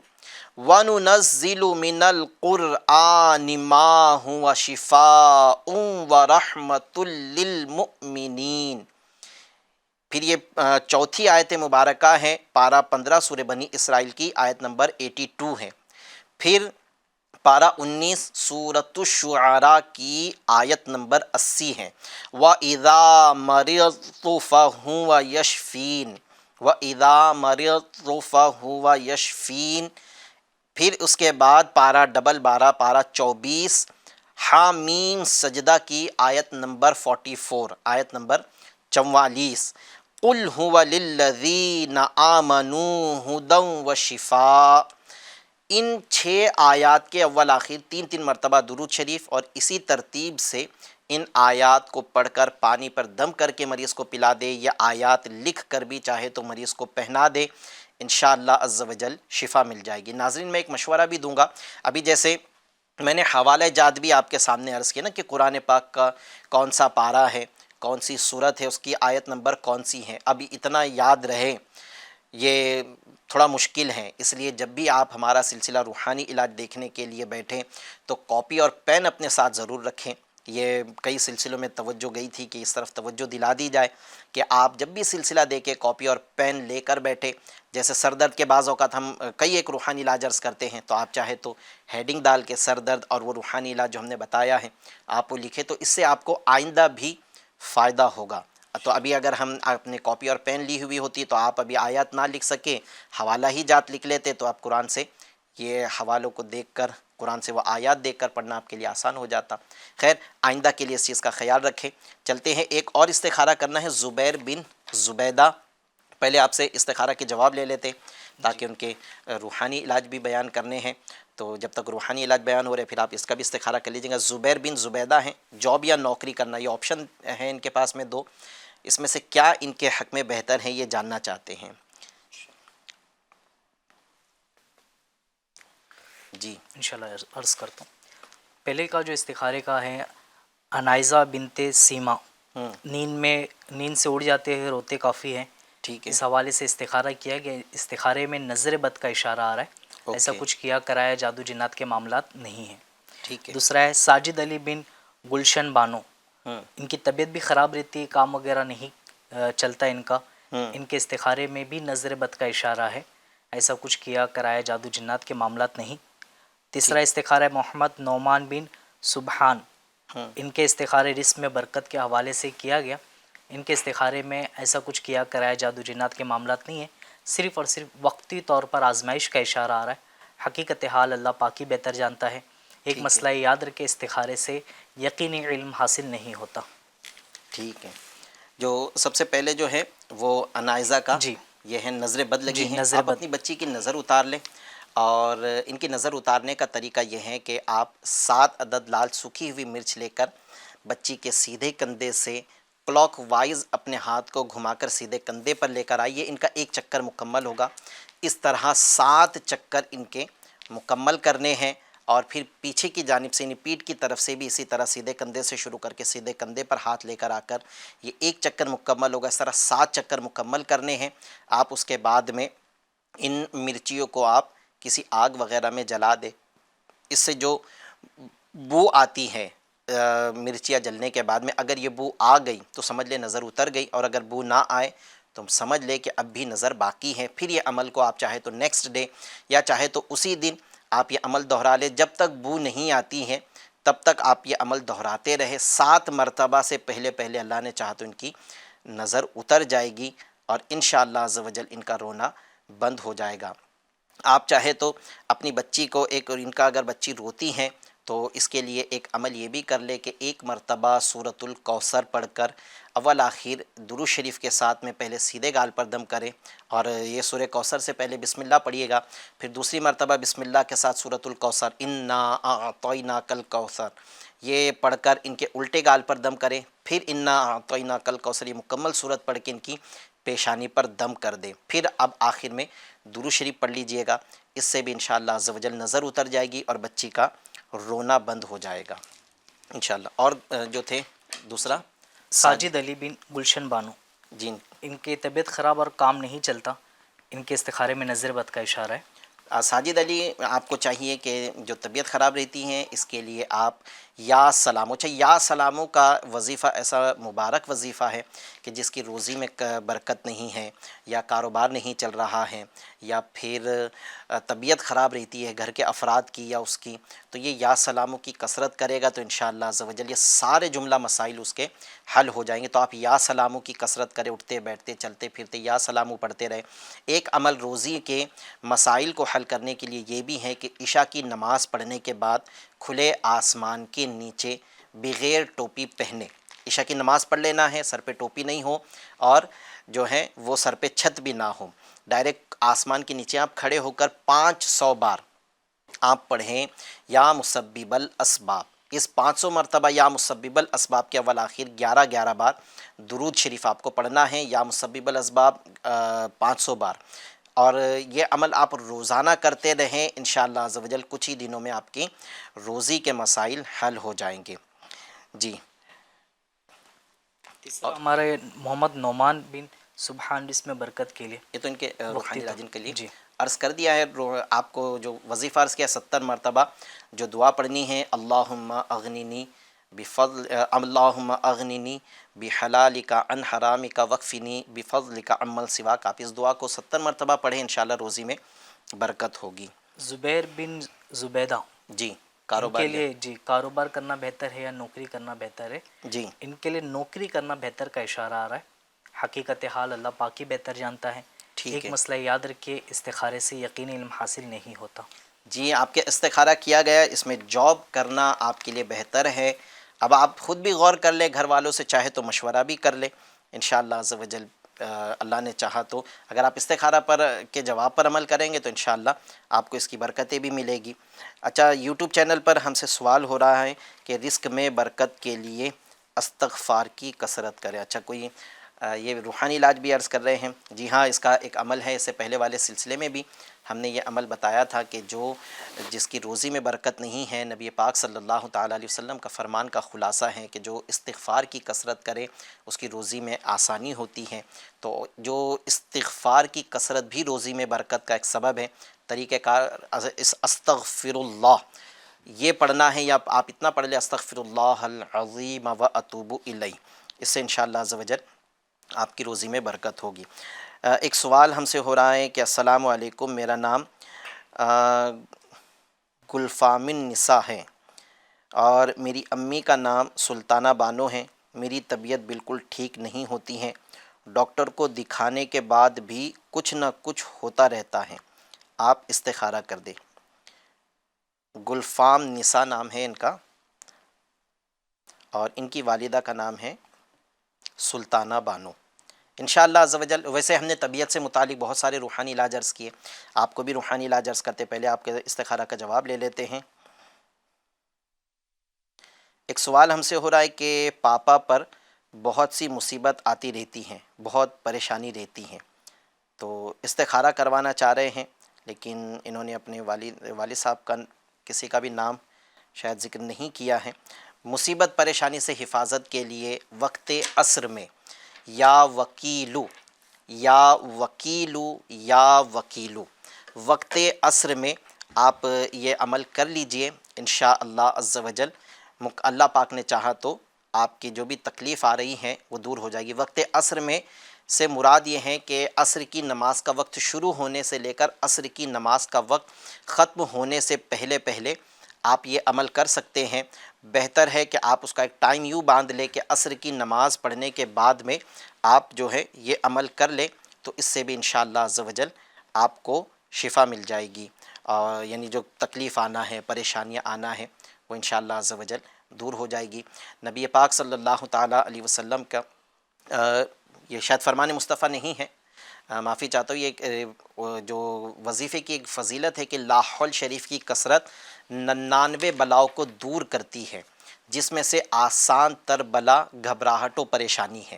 وَنُنَزِّلُ مِنَ الْقُرْآنِ مَا هُوَ شِفَاءٌ وَرَحْمَةٌ لِّلْمُؤْمِنِينَ۔ پھر یہ چوتھی آیت مبارکہ ہے، پارہ 15 سورہ بنی اسرائیل کی آیت نمبر 82 ہے۔ پھر پارہ 19 سورۃ الشعراء کی آیت نمبر 80 ہے وَإِذَا مَرِضْتُ فَهُوَ يَشْفِينِ، وَإِذَا مَرِضْتُ فَهُوَ يَشْفِينِ۔ پھر اس کے بعد پارہ 12 پارہ 24 حامیم سجدہ کی آیت نمبر 44 آیت نمبر 44 قُلْ هُوَ لِلَّذِينَ آمَنُوا هُدًى وَشِفَاء۔ ان 6 آیات کے اول آخر 3 مرتبہ درود شریف اور اسی ترتیب سے ان آیات کو پڑھ کر پانی پر دم کر کے مریض کو پلا دے، یا آیات لکھ کر بھی چاہے تو مریض کو پہنا دے، انشاءاللہ عز و جل شفا مل جائے گی۔ ناظرین میں ایک مشورہ بھی دوں گا، ابھی جیسے میں نے حوالہ جات بھی آپ کے سامنے عرض کیا نا کہ قرآن پاک کا کون سا پارہ ہے، کون سی صورت ہے، اس کی آیت نمبر کون سی ہے، ابھی اتنا یاد رہے یہ تھوڑا مشکل ہے۔ اس لیے جب بھی آپ ہمارا سلسلہ روحانی علاج دیکھنے کے لیے بیٹھیں تو کاپی اور پین اپنے ساتھ ضرور رکھیں۔ یہ کئی سلسلوں میں توجہ گئی تھی کہ اس طرف توجہ دلا دی جائے کہ آپ جب بھی سلسلہ دیکھیں کاپی اور پین لے کر بیٹھے۔ جیسے سر درد کے بعض اوقات ہم کئی ایک روحانی علاج عرض کرتے ہیں، تو آپ چاہے تو ہیڈنگ ڈال کے سر درد اور وہ روحانی علاج جو ہم نے بتایا ہے آپ وہ لکھیں، تو اس سے آپ کو آئندہ بھی فائدہ ہوگا۔ تو ابھی اگر ہم اپنے کاپی اور پین لی ہوئی ہوتی تو آپ ابھی آیات نہ لکھ سکے، حوالہ ہی جات لکھ لیتے، تو آپ قرآن سے یہ حوالوں کو دیکھ کر، قرآن سے وہ آیات دیکھ کر پڑھنا آپ کے لیے آسان ہو جاتا۔ خیر آئندہ کے لیے اس چیز کا خیال رکھیں۔ چلتے ہیں، ایک اور استخارہ کرنا ہے زبیر بن زبیدہ۔ پہلے آپ سے استخارہ کے جواب لے لیتے تاکہ ان کے روحانی علاج بھی بیان کرنے ہیں، تو جب تک روحانی علاج بیان ہو رہے پھر آپ اس کا بھی استخارہ کر لیجیے گا۔ زبیر بن زبیدہ ہیں، جاب یا نوکری کرنا، یہ آپشن ہیں ان کے پاس میں 2، اس میں سے کیا ان کے حق میں بہتر ہے یہ جاننا چاہتے ہیں۔ جی انشاءاللہ عرض کرتا ہوں۔ پہلے کا جو استخارے کا ہے، انائزہ بنت سیما، نیند سے اڑ جاتے ہیں، روتے کافی ہیں، ٹھیک ہے، اس حوالے سے استخارہ کیا گیا۔ استخارے میں نظر بد کا اشارہ آ رہا ہے، ایسا کچھ کیا کرایا جادو جنات کے معاملات نہیں ہیں۔ ٹھیک ہے، دوسرا ہے ساجد علی بن گلشن بانو، ان کی طبیعت بھی خراب رہتی ہے، کام وغیرہ نہیں چلتا ان کا، ان کے استخارے میں بھی نظر بد کا اشارہ ہے، ایسا کچھ کیا کرایا جادو جنات کے معاملات نہیں۔ تیسرا استخارہ ہے محمد نعمان بن سبحان، ان کے استخارے رزق میں برکت کے حوالے سے کیا گیا، ان کے استخارے میں ایسا کچھ کیا کرایا جادو جنات کے معاملات نہیں ہیں، صرف اور صرف وقتی طور پر آزمائش کا اشارہ آ رہا ہے، حقیقت حال اللہ پاک ہی بہتر جانتا ہے۔ ایک مسئلہ یاد رکھے، استخارے سے یقینی علم حاصل نہیں ہوتا۔ ٹھیک ہے، جو سب سے پہلے جو ہے وہ انائزہ کا جی یہ ہے نظر بد لگی ہیں، نظر آپ بد، اپنی بچی کی نظر اتار لیں، اور ان کی نظر اتارنے کا طریقہ یہ ہے کہ آپ 7 عدد لال سوکھی ہوئی مرچ لے کر بچی کے سیدھے کندھے سے کلاک وائز اپنے ہاتھ کو گھما کر سیدھے کندھے پر لے کر آئیے، ان کا ایک چکر مکمل ہوگا۔ اس طرح 7 چکر ان کے مکمل کرنے ہیں، اور پھر پیچھے کی جانب سے یعنی پیٹھ کی طرف سے بھی اسی طرح سیدھے کندھے سے شروع کر کے سیدھے کندھے پر ہاتھ لے کر آ کر یہ 1 چکر مکمل ہوگا، اس طرح 7 چکر مکمل کرنے ہیں۔ آپ اس کے بعد میں ان مرچیوں کو آپ کسی آگ وغیرہ میں جلا دے، اس سے جو بو آتی ہے مرچیاں جلنے کے بعد میں، اگر یہ بو آ گئی تو سمجھ لے نظر اتر گئی، اور اگر بو نہ آئے تو سمجھ لے کہ اب بھی نظر باقی ہے۔ پھر یہ عمل کو آپ چاہے تو نیکسٹ ڈے یا چاہے تو اسی دن آپ یہ عمل دہرا لیں، جب تک بو نہیں آتی ہے تب تک آپ یہ عمل دہراتے رہے 7 مرتبہ سے پہلے اللہ نے چاہا تو ان کی نظر اتر جائے گی، اور انشاءاللہ عز و جل ان کا رونا بند ہو جائے گا۔ آپ چاہے تو اپنی بچی کو اور ان کا اگر بچی روتی ہیں تو اس کے لیے ایک عمل یہ بھی کر لے کہ 1 مرتبہ سورۃ الکوثر پڑھ کر اول آخر درود شریف کے ساتھ میں پہلے سیدھے گال پر دم کرے، اور یہ سورہ کوثر سے پہلے بسم اللہ پڑھیے گا، پھر دوسری مرتبہ بسم اللہ کے ساتھ سورۃ الکوثر انا اعطیناک الکوثر یہ پڑھ کر ان کے الٹے گال پر دم کریں، پھر انا اعطیناک الکوثر یہ مکمل صورت پڑھ کے ان کی پیشانی پر دم کر دیں، پھر اب آخر میں درود شریف پڑھ لیجئے گا۔ اس سے بھی انشاءاللہ عز و جل نظر اتر جائے گی اور بچی کا رونا بند ہو جائے گا انشاءاللہ۔ اور جو تھے دوسرا ساجد علی بن گلشن بانو، جی، ان کی طبیعت خراب اور کام نہیں چلتا، ان کے استخارے میں نظر بد کا اشارہ ہے۔ ساجد علی آپ کو چاہیے کہ جو طبیعت خراب رہتی ہیں اس کے لیے آپ یا سلاموں یا سلاموں کا وظیفہ ایسا مبارک وظیفہ ہے کہ جس کی روزی میں برکت نہیں ہے، یا کاروبار نہیں چل رہا ہے، یا پھر طبیعت خراب رہتی ہے گھر کے افراد کی یا اس کی، تو یہ یا سلاموں کی کثرت کرے گا تو انشاءاللہ عز و جل یہ سارے جملہ مسائل اس کے حل ہو جائیں گے۔ تو آپ یا سلاموں کی کثرت کرے، اٹھتے بیٹھتے چلتے پھرتے یا سلاموں پڑھتے رہے۔ ایک عمل روزی کے مسائل کو حل کرنے کے لیے یہ بھی ہے کہ عشاء کی نماز پڑھنے کے بعد کھلے آسمان کے نیچے بغیر ٹوپی پہنے عشاء کی نماز پڑھ لینا ہے، سر پہ ٹوپی نہیں ہو، اور جو ہے وہ سر پہ چھت بھی نہ ہو، ڈائریکٹ آسمان کے نیچے آپ کھڑے ہو کر 500 بار آپ پڑھیں یا مسبب الاسباب۔ اس 500 مرتبہ یا مسبب الاسباب کے اول آخر 11 بار درود شریف آپ کو پڑھنا ہے، یا مسبب الاسباب 500 بار، اور یہ عمل آپ روزانہ کرتے رہیں انشاءاللہ عز و جل کچھ ہی دنوں میں آپ کی روزی کے مسائل حل ہو جائیں گے۔ جی، تیسرا ہمارے محمد نعمان بن سبحان جس میں برکت کے لیے، یہ تو ان کے روحانی وقتی راجن کے لیے جی عرض کر دیا ہے۔ آپ کو جو وظیفہ عرض کیا 70 مرتبہ جو دعا پڑھنی ہے، اللہم اغننی بفضل اللہم اغننی بحلالک عن حرامک وکفنی بفضلک عمن سواک، آپ اس دعا کو 70 مرتبہ پڑھیں، انشاءاللہ روزی میں برکت ہوگی۔ زبیر بن زبیدہ، جی، ان کاروبار کے لیے جی کاروبار کرنا بہتر ہے یا نوکری کرنا بہتر ہے؟ جی، ان کے لیے نوکری کرنا بہتر کا اشارہ آ رہا ہے۔ حقیقت حال اللہ پاک ہی بہتر جانتا ہے۔ ٹھیک ایک ہے مسئلہ یاد رکھیے، استخارے سے یقینی علم حاصل نہیں ہوتا۔ جی، آپ کے استخارہ کیا گیا، اس میں جاب کرنا آپ کے لیے بہتر ہے۔ اب آپ خود بھی غور کر لیں، گھر والوں سے چاہے تو مشورہ بھی کر لیں انشاءاللہ عز و جل۔ اللہ نے چاہا تو اگر آپ استخارہ پر کے جواب پر عمل کریں گے تو انشاءاللہ آپ کو اس کی برکتیں بھی ملے گی۔ اچھا، یوٹیوب چینل پر ہم سے سوال ہو رہا ہے کہ رزق میں برکت کے لیے استغفار کی کثرت کرے۔ اچھا، کوئی یہ روحانی علاج بھی عرض کر رہے ہیں۔ جی ہاں، اس کا ایک عمل ہے، اس سے پہلے والے سلسلے میں بھی ہم نے یہ عمل بتایا تھا کہ جس کی روزی میں برکت نہیں ہے، نبی پاک صلی اللہ تعالیٰ علیہ وسلم کا فرمان کا خلاصہ ہے کہ جو استغفار کی کثرت کرے اس کی روزی میں آسانی ہوتی ہے۔ تو جو استغفار کی کثرت بھی روزی میں برکت کا ایک سبب ہے۔ طریقہ کار اس استغفر اللہ یہ پڑھنا ہے، یا آپ اتنا پڑھ لیں استغفر اللہ العظیم و اتوب الیہ، اس سے انشاءاللہ عز و جل آپ کی روزی میں برکت ہوگی۔ ایک سوال ہم سے ہو رہا ہے کہ السلام علیکم، میرا نام گلفامن نساء ہے اور میری امی کا نام سلطانہ بانو ہے۔ میری طبیعت بالکل ٹھیک نہیں ہوتی ہے، ڈاکٹر کو دکھانے کے بعد بھی کچھ نہ کچھ ہوتا رہتا ہے، آپ استخارہ کر دیں۔ گلفام نساء نام ہے ان کا، اور ان کی والدہ کا نام ہے سلطانہ بانو۔ انشاءاللہ عز و جل ویسے ہم نے طبیعت سے متعلق بہت سارے روحانی علاج عرض کیے، آپ کو بھی روحانی علاج عرض کرتے پہلے آپ کے استخارہ کا جواب لے لیتے ہیں۔ ایک سوال ہم سے ہو رہا ہے کہ پاپا پر بہت سی مصیبت آتی رہتی ہیں، بہت پریشانی رہتی ہیں، تو استخارہ کروانا چاہ رہے ہیں، لیکن انہوں نے اپنے والد صاحب کا کسی کا بھی نام شاید ذکر نہیں کیا ہے۔ مصیبت پریشانی سے حفاظت کے لیے وقت عصر میں یا وکیلو وقت عصر میں آپ یہ عمل کر لیجئے، انشاءاللہ عز و جل اللہ پاک نے چاہا تو آپ کی جو بھی تکلیف آ رہی ہیں وہ دور ہو جائے گی۔ وقت عصر میں سے مراد یہ ہے کہ عصر کی نماز کا وقت شروع ہونے سے لے کر عصر کی نماز کا وقت ختم ہونے سے پہلے آپ یہ عمل کر سکتے ہیں۔ بہتر ہے کہ آپ اس کا ایک ٹائم یوں باندھ لیں کہ عصر کی نماز پڑھنے کے بعد میں آپ جو ہے یہ عمل کر لیں، تو اس سے بھی انشاءاللہ عز و جل آپ کو شفا مل جائے گی، اور یعنی جو تکلیف آنا ہے، پریشانیاں آنا ہے، وہ انشاءاللہ عز و جل دور ہو جائے گی۔ نبی پاک صلی اللہ تعالیٰ علیہ وسلم کا یہ شاید فرمان مصطفیٰ نہیں ہے، معافی چاہتا ہوں، یہ جو وظیفے کی ایک فضیلت ہے کہ لا حول شریف کی کثرت 99 بلاؤں کو دور کرتی ہے، جس میں سے آسان تر بلا گھبراہٹ و پریشانی ہے۔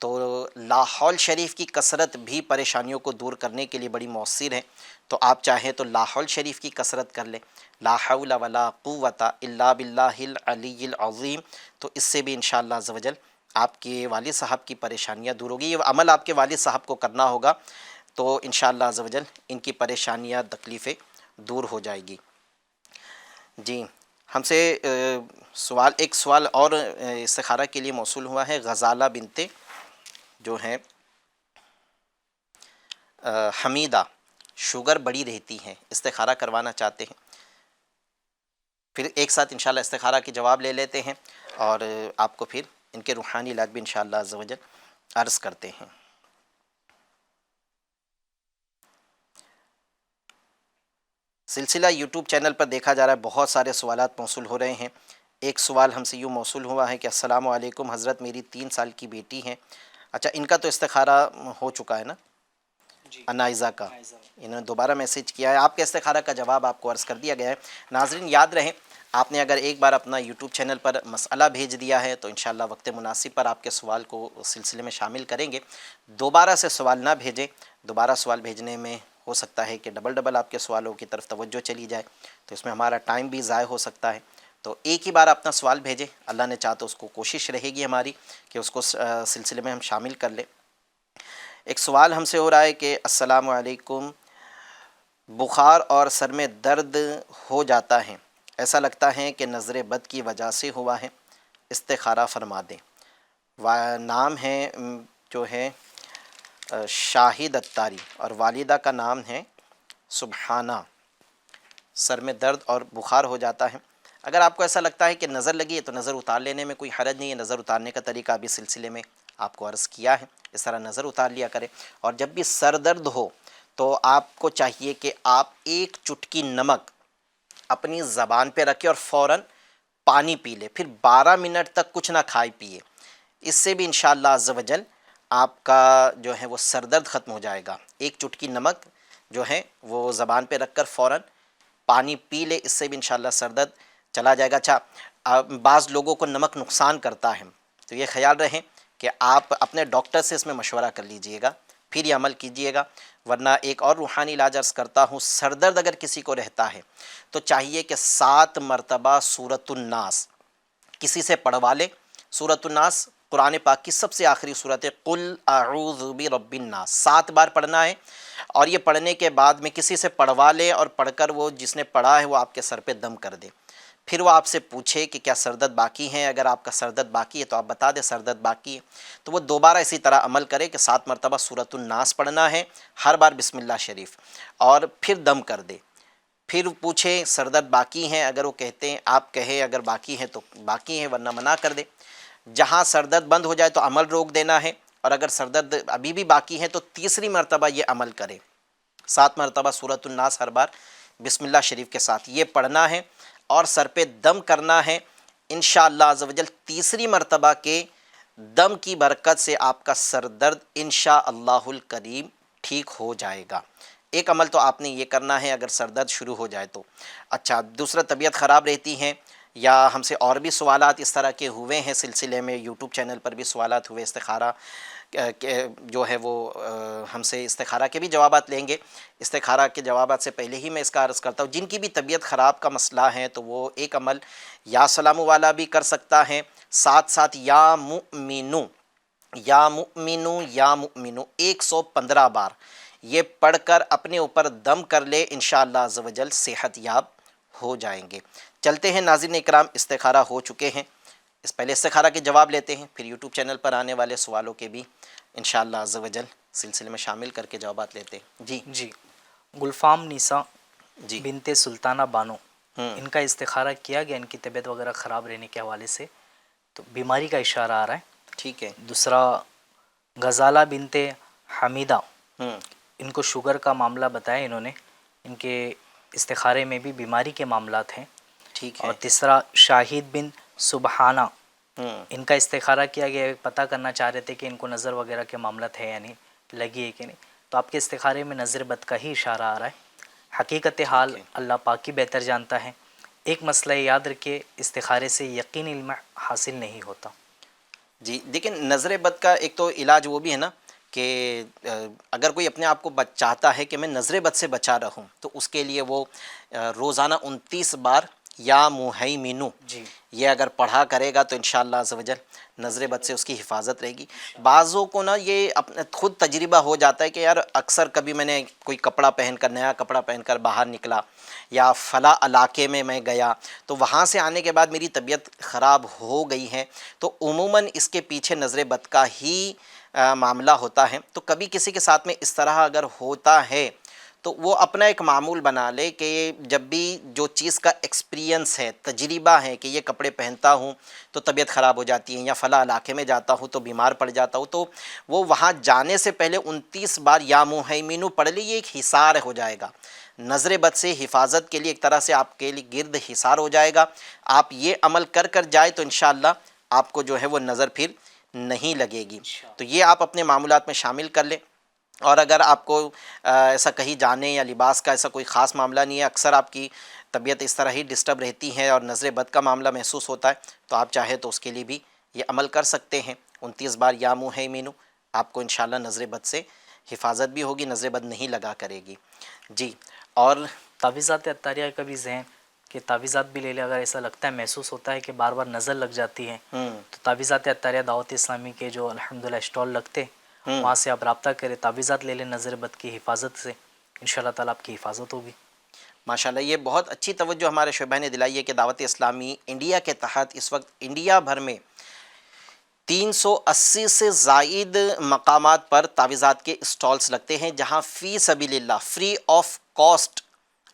تو لا حول شریف کی کثرت بھی پریشانیوں کو دور کرنے کے لیے بڑی مؤثر ہے، تو آپ چاہیں تو لا حول شریف کی کثرت کر لیں، لا حول ولا قوت الا باللہ العلی العظیم، تو اس سے بھی انشاءاللہ عز و جل آپ کے والد صاحب کی پریشانیاں دور ہوگی۔ یہ عمل آپ کے والد صاحب کو کرنا ہوگا، تو انشاءاللہ عز و جل ان کی پریشانیاں تکلیفیں دور ہو جائے گی۔ جی، ہم سے ایک سوال اور استخارہ کے لیے موصول ہوا ہے۔ غزالہ بنت جو ہے حمیدہ، شوگر بڑی رہتی ہیں، استخارہ کروانا چاہتے ہیں۔ پھر ایک ساتھ انشاءاللہ استخارہ کی جواب لے لیتے ہیں، اور آپ کو پھر ان کے روحانی علاج بھی انشاءاللہ عز و جل عرض کرتے ہیں۔ سلسلہ یوٹیوب چینل پر دیکھا جا رہا ہے، بہت سارے سوالات موصول ہو رہے ہیں۔ ایک سوال ہم سے یوں موصول ہوا ہے کہ السلام علیکم حضرت، میری 3 سال کی بیٹی ہے۔ اچھا، ان کا تو استخارہ ہو چکا ہے نا، انائزہ کا، انہوں نے دوبارہ میسیج کیا ہے، آپ کے استخارہ کا جواب آپ کو عرض کر دیا گیا ہے۔ ناظرین یاد رہیں، آپ نے اگر ایک بار اپنا یوٹیوب چینل پر مسئلہ بھیج دیا ہے تو انشاءاللہ وقت مناسب پر آپ کے سوال کو سلسلے میں شامل کریں گے۔ دوبارہ سے سوال نہ بھیجیں، دوبارہ سوال بھیجنے میں ہو سکتا ہے کہ ڈبل آپ کے سوالوں کی طرف توجہ چلی جائے، تو اس میں ہمارا ٹائم بھی ضائع ہو سکتا ہے۔ تو ایک ہی بار اپنا سوال بھیجیں، اللہ نے چاہا تو اس کو کوشش رہے گی ہماری کہ اس کو سلسلے میں ہم شامل کر لیں۔ ایک سوال ہم سے ہو رہا ہے کہ السلام علیکم، بخار اور سر میں درد ہو جاتا ہے، ایسا لگتا ہے کہ نظر بد کی وجہ سے ہوا ہے، استخارہ فرما دیں۔ نام ہے جو ہے شاہد اتاری، اور والدہ کا نام ہے سبحانہ۔ سر میں درد اور بخار ہو جاتا ہے، اگر آپ کو ایسا لگتا ہے کہ نظر لگی ہے تو نظر اتار لینے میں کوئی حرج نہیں ہے۔ نظر اتارنے کا طریقہ ابھی سلسلے میں آپ کو عرض کیا ہے، اس طرح نظر اتار لیا کریں۔ اور جب بھی سر درد ہو تو آپ کو چاہیے کہ آپ 1 چٹکی نمک اپنی زبان پہ رکھیں اور فوراً پانی پی لیں، پھر 12 منٹ تک کچھ نہ کھائے پیے۔ اس سے بھی انشاءاللہ عز و جل آپ کا جو ہے وہ سر درد ختم ہو جائے گا۔ 1 چٹکی نمک جو ہے وہ زبان پہ رکھ کر فوراً پانی پی لے، اس سے بھی انشاءاللہ سر درد چلا جائے گا۔ اچھا، بعض لوگوں کو نمک نقصان کرتا ہے، تو یہ خیال رہیں کہ آپ اپنے ڈاکٹر سے اس میں مشورہ کر لیجئے گا، پھر یہ عمل کیجئے گا۔ ورنہ ایک اور روحانی علاج عرض کرتا ہوں، سر درد اگر کسی کو رہتا ہے تو چاہیے کہ 7 مرتبہ سورۃ الناس کسی سے پڑھوا لے۔ سورۃ الناس قرآن پاک کی سب سے آخری صورت ہے، قل اعوذ برب الناس، 7 بار پڑھنا ہے، اور یہ پڑھنے کے بعد میں کسی سے پڑھوا لے، اور پڑھ کر وہ جس نے پڑھا ہے وہ آپ کے سر پہ دم کر دے۔ پھر وہ آپ سے پوچھے کہ کیا سر درد باقی ہیں، اگر آپ کا سر درد باقی ہے تو آپ بتا دیں سر درد باقی ہے، تو وہ دوبارہ اسی طرح عمل کرے کہ 7 مرتبہ سورۃ الناس پڑھنا ہے، ہر بار بسم اللہ شریف، اور پھر دم کر دے۔ پھر پوچھیں سر درد باقی ہیں، اگر وہ کہتے ہیں، آپ کہیں اگر باقی ہیں تو باقی ہیں، ورنہ منع کر دے۔ جہاں سر درد بند ہو جائے تو عمل روک دینا ہے، اور اگر سر درد ابھی بھی باقی ہے تو تیسری مرتبہ یہ عمل کرے، 7 مرتبہ سورۃ الناس ہر بار بسم اللہ شریف کے ساتھ یہ پڑھنا ہے، اور سر پہ دم کرنا ہے۔ انشاءاللہ عز و جل تیسری مرتبہ کے دم کی برکت سے آپ کا سر درد انشاءاللہ الکریم ٹھیک ہو جائے گا۔ ایک عمل تو آپ نے یہ کرنا ہے اگر سر درد شروع ہو جائے تو۔ اچھا، دوسرا طبیعت خراب رہتی ہیں، یا ہم سے اور بھی سوالات اس طرح کے ہوئے ہیں سلسلے میں، یوٹیوب چینل پر بھی سوالات ہوئے استخارہ جو ہے وہ ہم سے استخارہ کے بھی جوابات لیں گے. استخارہ کے جوابات سے پہلے ہی میں اس کا عرض کرتا ہوں، جن کی بھی طبیعت خراب کا مسئلہ ہے تو وہ ایک عمل یا سلام والا بھی کر سکتا ہے، ساتھ ساتھ یا مؤمنو یا مؤمنو یا مؤمنو 115 بار یہ پڑھ کر اپنے اوپر دم کر لے، انشاءاللہ عز و جل صحت یاب ہو جائیں گے. چلتے ہیں ناظرین اکرام، استخارہ ہو چکے ہیں. اس پہلے استخارہ کے جواب لیتے ہیں، پھر یوٹیوب چینل پر آنے والے سوالوں کے بھی انشاءاللہ عز و جل سلسلے میں شامل کر کے جوابات لیتے ہیں. جی گلفام نیسا جی بنت سلطانہ بانو، ان کا استخارہ کیا گیا ان کی طبیعت وغیرہ خراب رہنے کے حوالے سے، تو بیماری کا اشارہ آ رہا ہے. ٹھیک ہے. دوسرا غزالہ بنت حمیدہ، ان کو شوگر کا معاملہ بتایا انہوں نے، ان کے استخارے میں بھی بیماری کے معاملات ہیں. ٹھیک ہے. اور تیسرا شاہد بن سبحانہ، ان کا استخارہ کیا گیا، پتہ کرنا چاہ رہے تھے کہ ان کو نظر وغیرہ کے معاملات ہے یا نہیں، لگی ہے کہ نہیں. تو آپ کے استخارے میں نظر بد کا ہی اشارہ آ رہا ہے. حقیقت حال اللہ پاک ہی بہتر جانتا ہے. ایک مسئلہ یاد رکھے، استخارے سے یقین علم حاصل نہیں ہوتا. جی دیکھیں، نظر بد کا ایک تو علاج وہ بھی ہے نا کہ اگر کوئی اپنے آپ کو چاہتا ہے کہ میں نظر بد سے بچا رہوں تو اس کے لیے وہ روزانہ 29 بار یا مہیمنو جی یہ اگر پڑھا کرے گا تو انشاءاللہ عز و جل نظر بد سے اس کی حفاظت رہے گی. بعضوں کو نا یہ اپنا خود تجربہ ہو جاتا ہے کہ یار اکثر کبھی میں نے کوئی کپڑا پہن کر، نیا کپڑا پہن کر باہر نکلا یا فلاں علاقے میں گیا تو وہاں سے آنے کے بعد میری طبیعت خراب ہو گئی ہے، تو عموماً اس کے پیچھے نظر بد کا ہی معاملہ ہوتا ہے. تو کبھی کسی کے ساتھ میں اس طرح اگر ہوتا ہے تو وہ اپنا ایک معمول بنا لے کہ جب بھی جو چیز کا ایکسپیرینس ہے، تجربہ ہے کہ یہ کپڑے پہنتا ہوں تو طبیعت خراب ہو جاتی ہے، یا فلاں علاقے میں جاتا ہوں تو بیمار پڑ جاتا ہوں، تو وہ وہاں جانے سے پہلے 29 بار یا مہیمنو پڑھ لی. یہ ایک حصار ہو جائے گا، نظر بد سے حفاظت کے لیے ایک طرح سے آپ کے لیے گرد حصار ہو جائے گا. آپ یہ عمل کر جائے تو انشاءاللہ آپ کو جو ہے وہ نظر پھر نہیں لگے گی. تو یہ آپ اپنے معمولات میں شامل کر لیں. اور اگر آپ کو ایسا کہیں جانے یا لباس کا ایسا کوئی خاص معاملہ نہیں ہے، اکثر آپ کی طبیعت اس طرح ہی ڈسٹرب رہتی ہے اور نظر بد کا معاملہ محسوس ہوتا ہے، تو آپ چاہے تو اس کے لیے بھی یہ عمل کر سکتے ہیں. 29 بار یا مہیمنو، آپ کو انشاءاللہ نظر بد سے حفاظت بھی ہوگی، نظر بد نہیں لگا کرے گی. جی اور تعویذات عطاریہ کا بھی ذہن کہ تعویذات بھی لے لے، اگر ایسا لگتا ہے، محسوس ہوتا ہے کہ بار بار نظر لگ جاتی ہے، تو تعویذات عطاریہ دعوت اسلامی کے جو الحمدللہ اسٹال لگتے وہاں سے آپ رابطہ کریں، تعویذات لے لیں نظر بد کی حفاظت سے، انشاءاللہ تعالیٰ آپ کی حفاظت ہوگی. ماشاءاللہ یہ بہت اچھی توجہ ہمارے شعبہ نے دلائی ہے کہ دعوت اسلامی انڈیا کے تحت اس وقت انڈیا بھر میں 380 سے زائد مقامات پر تعویذات کے اسٹالز لگتے ہیں، جہاں فی سبیل اللہ فری آف کاسٹ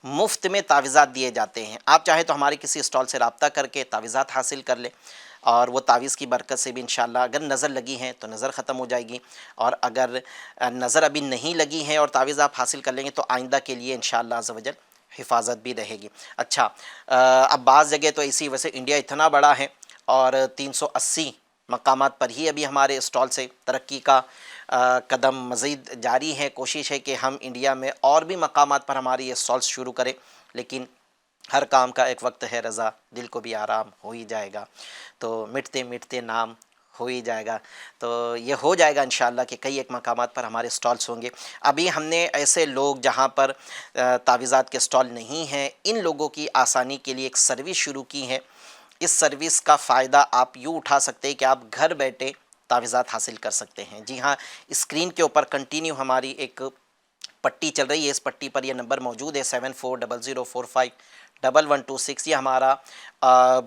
مفت میں تعویذات دیے جاتے ہیں. آپ چاہے تو ہمارے کسی اسٹال سے رابطہ کر کے تعویذات حاصل کر لیں، اور وہ تعویذ کی برکت سے بھی انشاءاللہ اگر نظر لگی ہیں تو نظر ختم ہو جائے گی، اور اگر نظر ابھی نہیں لگی ہے اور تعویذ آپ حاصل کر لیں گے تو آئندہ کے لیے انشاءاللہ عز و جل حفاظت بھی رہے گی. اچھا اب بعض جگہ تو ایسی، ویسے انڈیا اتنا بڑا ہے اور 380 مقامات پر ہی ابھی ہمارے اسٹال سے ترقی کا قدم مزید جاری ہے. کوشش ہے کہ ہم انڈیا میں اور بھی مقامات پر ہماری یہ اسٹالز شروع کریں، لیکن ہر کام کا ایک وقت ہے رضا، دل کو بھی آرام ہو ہی جائے گا، تو مٹتے مٹتے نام ہو ہی جائے گا. تو یہ ہو جائے گا انشاءاللہ کہ کئی ایک مقامات پر ہمارے اسٹالز ہوں گے. ابھی ہم نے ایسے لوگ جہاں پر تعویذات کے اسٹال نہیں ہیں، ان لوگوں کی آسانی کے لیے ایک سروس شروع کی ہے. اس سروس کا فائدہ آپ یوں اٹھا سکتے ہیں کہ آپ گھر بیٹھے تعویذات حاصل کر سکتے ہیں. جی ہاں، اسکرین کے اوپر کنٹینیو ہماری ایک پٹی چل رہی ہے، اس پٹی پر یہ نمبر موجود ہے 7400451126. یہ ہمارا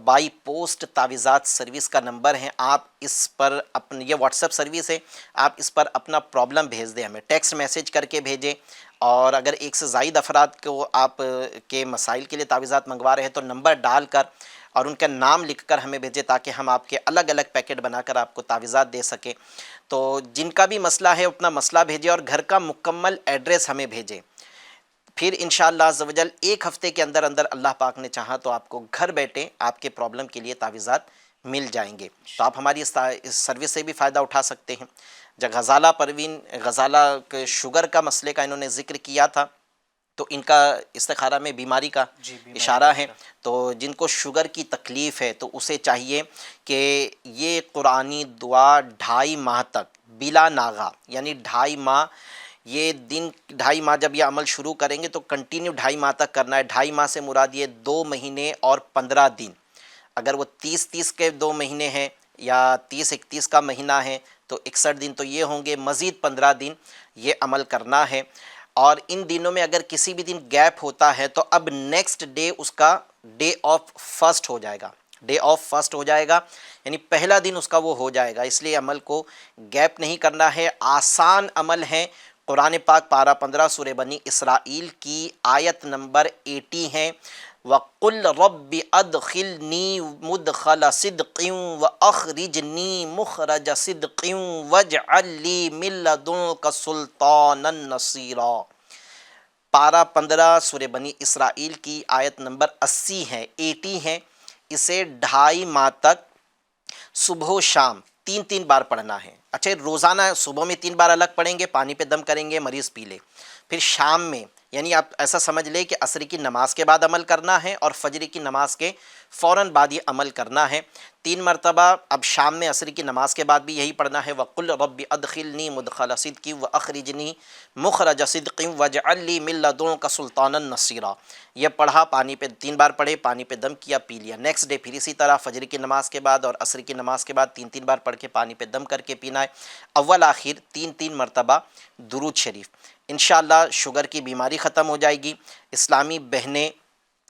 بائی پوسٹ تعویذات سروس کا نمبر ہے. آپ اس پر یہ واٹس ایپ سروس ہے، آپ اس پر اپنا پرابلم بھیج دیں، ہمیں ٹیکسٹ میسیج کر کے بھیجیں. اور اگر ایک سے زائد افراد کو آپ کے مسائل کے لیے تعویذات منگوا رہے ہیں تو نمبر ڈال کر اور ان کا نام لکھ کر ہمیں بھیجیں، تاکہ ہم آپ کے الگ الگ پیکٹ بنا کر آپ کو تعویذات دے سکیں. تو جن کا بھی مسئلہ ہے اپنا مسئلہ بھیجیں اور گھر کا مکمل ایڈریس ہمیں بھیجیں. پھر انشاءاللہ عز و جل ایک ہفتے کے اندر اندر اللہ پاک نے چاہا تو آپ کو گھر بیٹھے آپ کے پرابلم کے لیے تعویذات مل جائیں گے. تو آپ ہماری اس سروس سے بھی فائدہ اٹھا سکتے ہیں. جب غزالہ پروین غزالہ شوگر کا مسئلے کا انہوں نے ذکر کیا تھا، تو ان کا استخارہ میں بیماری کا اشارہ ہے. تو جن کو شوگر کی تکلیف ہے تو اسے چاہیے کہ یہ قرآنی دعا 2.5 ماہ تک بلا ناغا، یعنی 2.5 ماہ، یہ دن 2.5 ماہ جب یہ عمل شروع کریں گے تو کنٹینیو 2.5 ماہ تک کرنا ہے۔ 2.5 ماہ سے مراد یہ 2 مہینے اور 15 دن، اگر وہ 30 کے 2 مہینے ہیں یا 30-31 کا مہینہ ہے تو 61 دن تو یہ ہوں گے، مزید 15 دن یہ عمل کرنا ہے۔ اور ان دنوں میں اگر کسی بھی دن گیپ ہوتا ہے تو اب نیکسٹ ڈے اس کا ڈے آف فرسٹ ہو جائے گا، ڈے آف فرسٹ ہو جائے گا، یعنی پہلا دن اس کا وہ ہو جائے گا۔ اس لیے عمل کو گیپ نہیں کرنا ہے، آسان عمل ہے۔ قرآن پاک پارہ 15 سورہ بنی اسرائیل کی آیت نمبر 80 ہے، وَقُلْ رَبِّ أَدْخِلْنِي مُدْخَلَ صِدْقٍ وَأَخْرِجْنِي مُخْرَجَ صِدْقٍ وَاجْعَلْ لِي مِن لَّدُنكَ سُلْطَانًا نَصِيرًا۔ پارہ 15 سورہ بنی اسرائیل کی آیت نمبر 80 ہے، 80 ہے۔ اسے 2.5 ماہ تک صبح و شام 3 بار پڑھنا ہے۔ اچھا، روزانہ صبح میں 3 بار الگ پڑھیں گے، پانی پہ دم کریں گے، مریض پی لے، پھر شام میں، یعنی آپ ایسا سمجھ لیں کہ عصر کی نماز کے بعد عمل کرنا ہے اور فجر کی نماز کے فوراً بعد یہ عمل کرنا ہے 3 مرتبہ۔ اب شام میں عصر کی نماز کے بعد بھی یہی پڑھنا ہے، وَقُلْ رَبِّ أَدْخِلْنِي مُدْخَلَ صِدْقٍ وَأَخْرِجْنِي مُخْرَجَ صِدْقٍ وَاجْعَلْ لِي مِن لَّدُنكَ سُلْطَانًا نَصِيرًا۔ یہ پڑھا، پانی پہ 3 بار پڑھے، پانی پہ دم کیا، پی لیا۔ نیکسٹ ڈے پھر اسی طرح فجر کی نماز کے بعد اور عصر کی نماز کے بعد 3 بار پڑھ کے پانی پہ دم کر کے پینا ہے، اول آخر 3 مرتبہ درود شریف۔ انشاءاللہ شوگر کی بیماری ختم ہو جائے گی۔ اسلامی بہنیں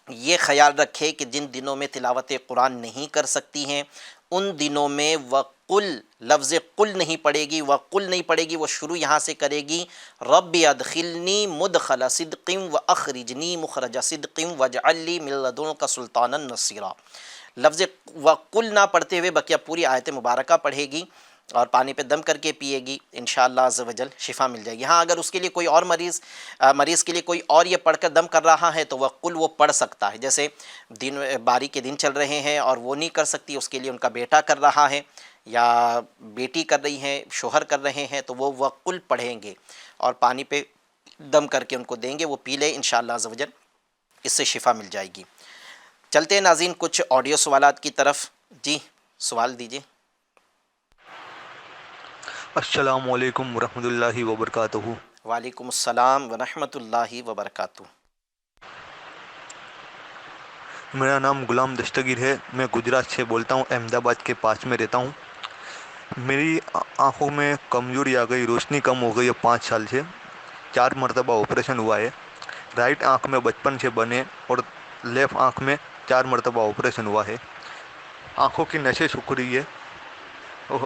یہ خیال رکھے کہ جن دنوں میں تلاوت قرآن نہیں کر سکتی ہیں ان دنوں میں وَقُلْ، لفظ قل نہیں پڑھے گی، وَقُلْ نہیں پڑھے گی، وہ شروع یہاں سے کرے گی، رَبِّ أَدْخِلْنِي مُدْخَلَ صِدْقٍ وَأَخْرِجْنِي مُخْرَجَ صِدْقٍ وَاجْعَلْ لِي مِن لَّدُنكَ سُلْطَانًا نَصِيرًا۔ لفظ وَقُلْ نہ پڑھتے ہوئے بقیہ پوری آیت مبارکہ پڑھے گی اور پانی پہ دم کر کے پیے گی، انشاءاللہ عز و جل شفا مل جائے گی۔ ہاں اگر اس کے لیے کوئی اور مریض کے لیے کوئی اور یہ پڑھ کر دم کر رہا ہے تو وَقُلْ وہ پڑھ سکتا ہے، جیسے باری کے دن چل رہے ہیں اور وہ نہیں کر سکتی، اس کے لیے ان کا بیٹا کر رہا ہے یا بیٹی کر رہی ہے، شوہر کر رہے ہیں، تو وہ وَقُلْ پڑھیں گے اور پانی پہ دم کر کے ان کو دیں گے، وہ پی لے، انشاءاللہ عز و جل اس سے شفا مل جائے گی۔ چلتے ہیں ناظرین کچھ آڈیو سوالات کی طرف۔ جی سوال دیجیے۔ السلام علیکم ورحمۃ اللہ وبرکاتہ۔ وعلیکم السلام ورحمۃ اللہ وبرکاتہ۔ میرا نام غلام دستگیر ہے، میں گجرات سے بولتا ہوں، احمد آباد کے پاس میں رہتا ہوں۔ میری آنکھوں میں کمزوری آ گئی، روشنی کم ہو گئی ہے 5 سال سے۔ 4 مرتبہ آپریشن ہوا ہے، رائٹ آنکھ میں بچپن سے بنے اور لیفٹ آنکھ میں 4 مرتبہ آپریشن ہوا ہے۔ آنکھوں کی نسیں سوکھ رہی ہے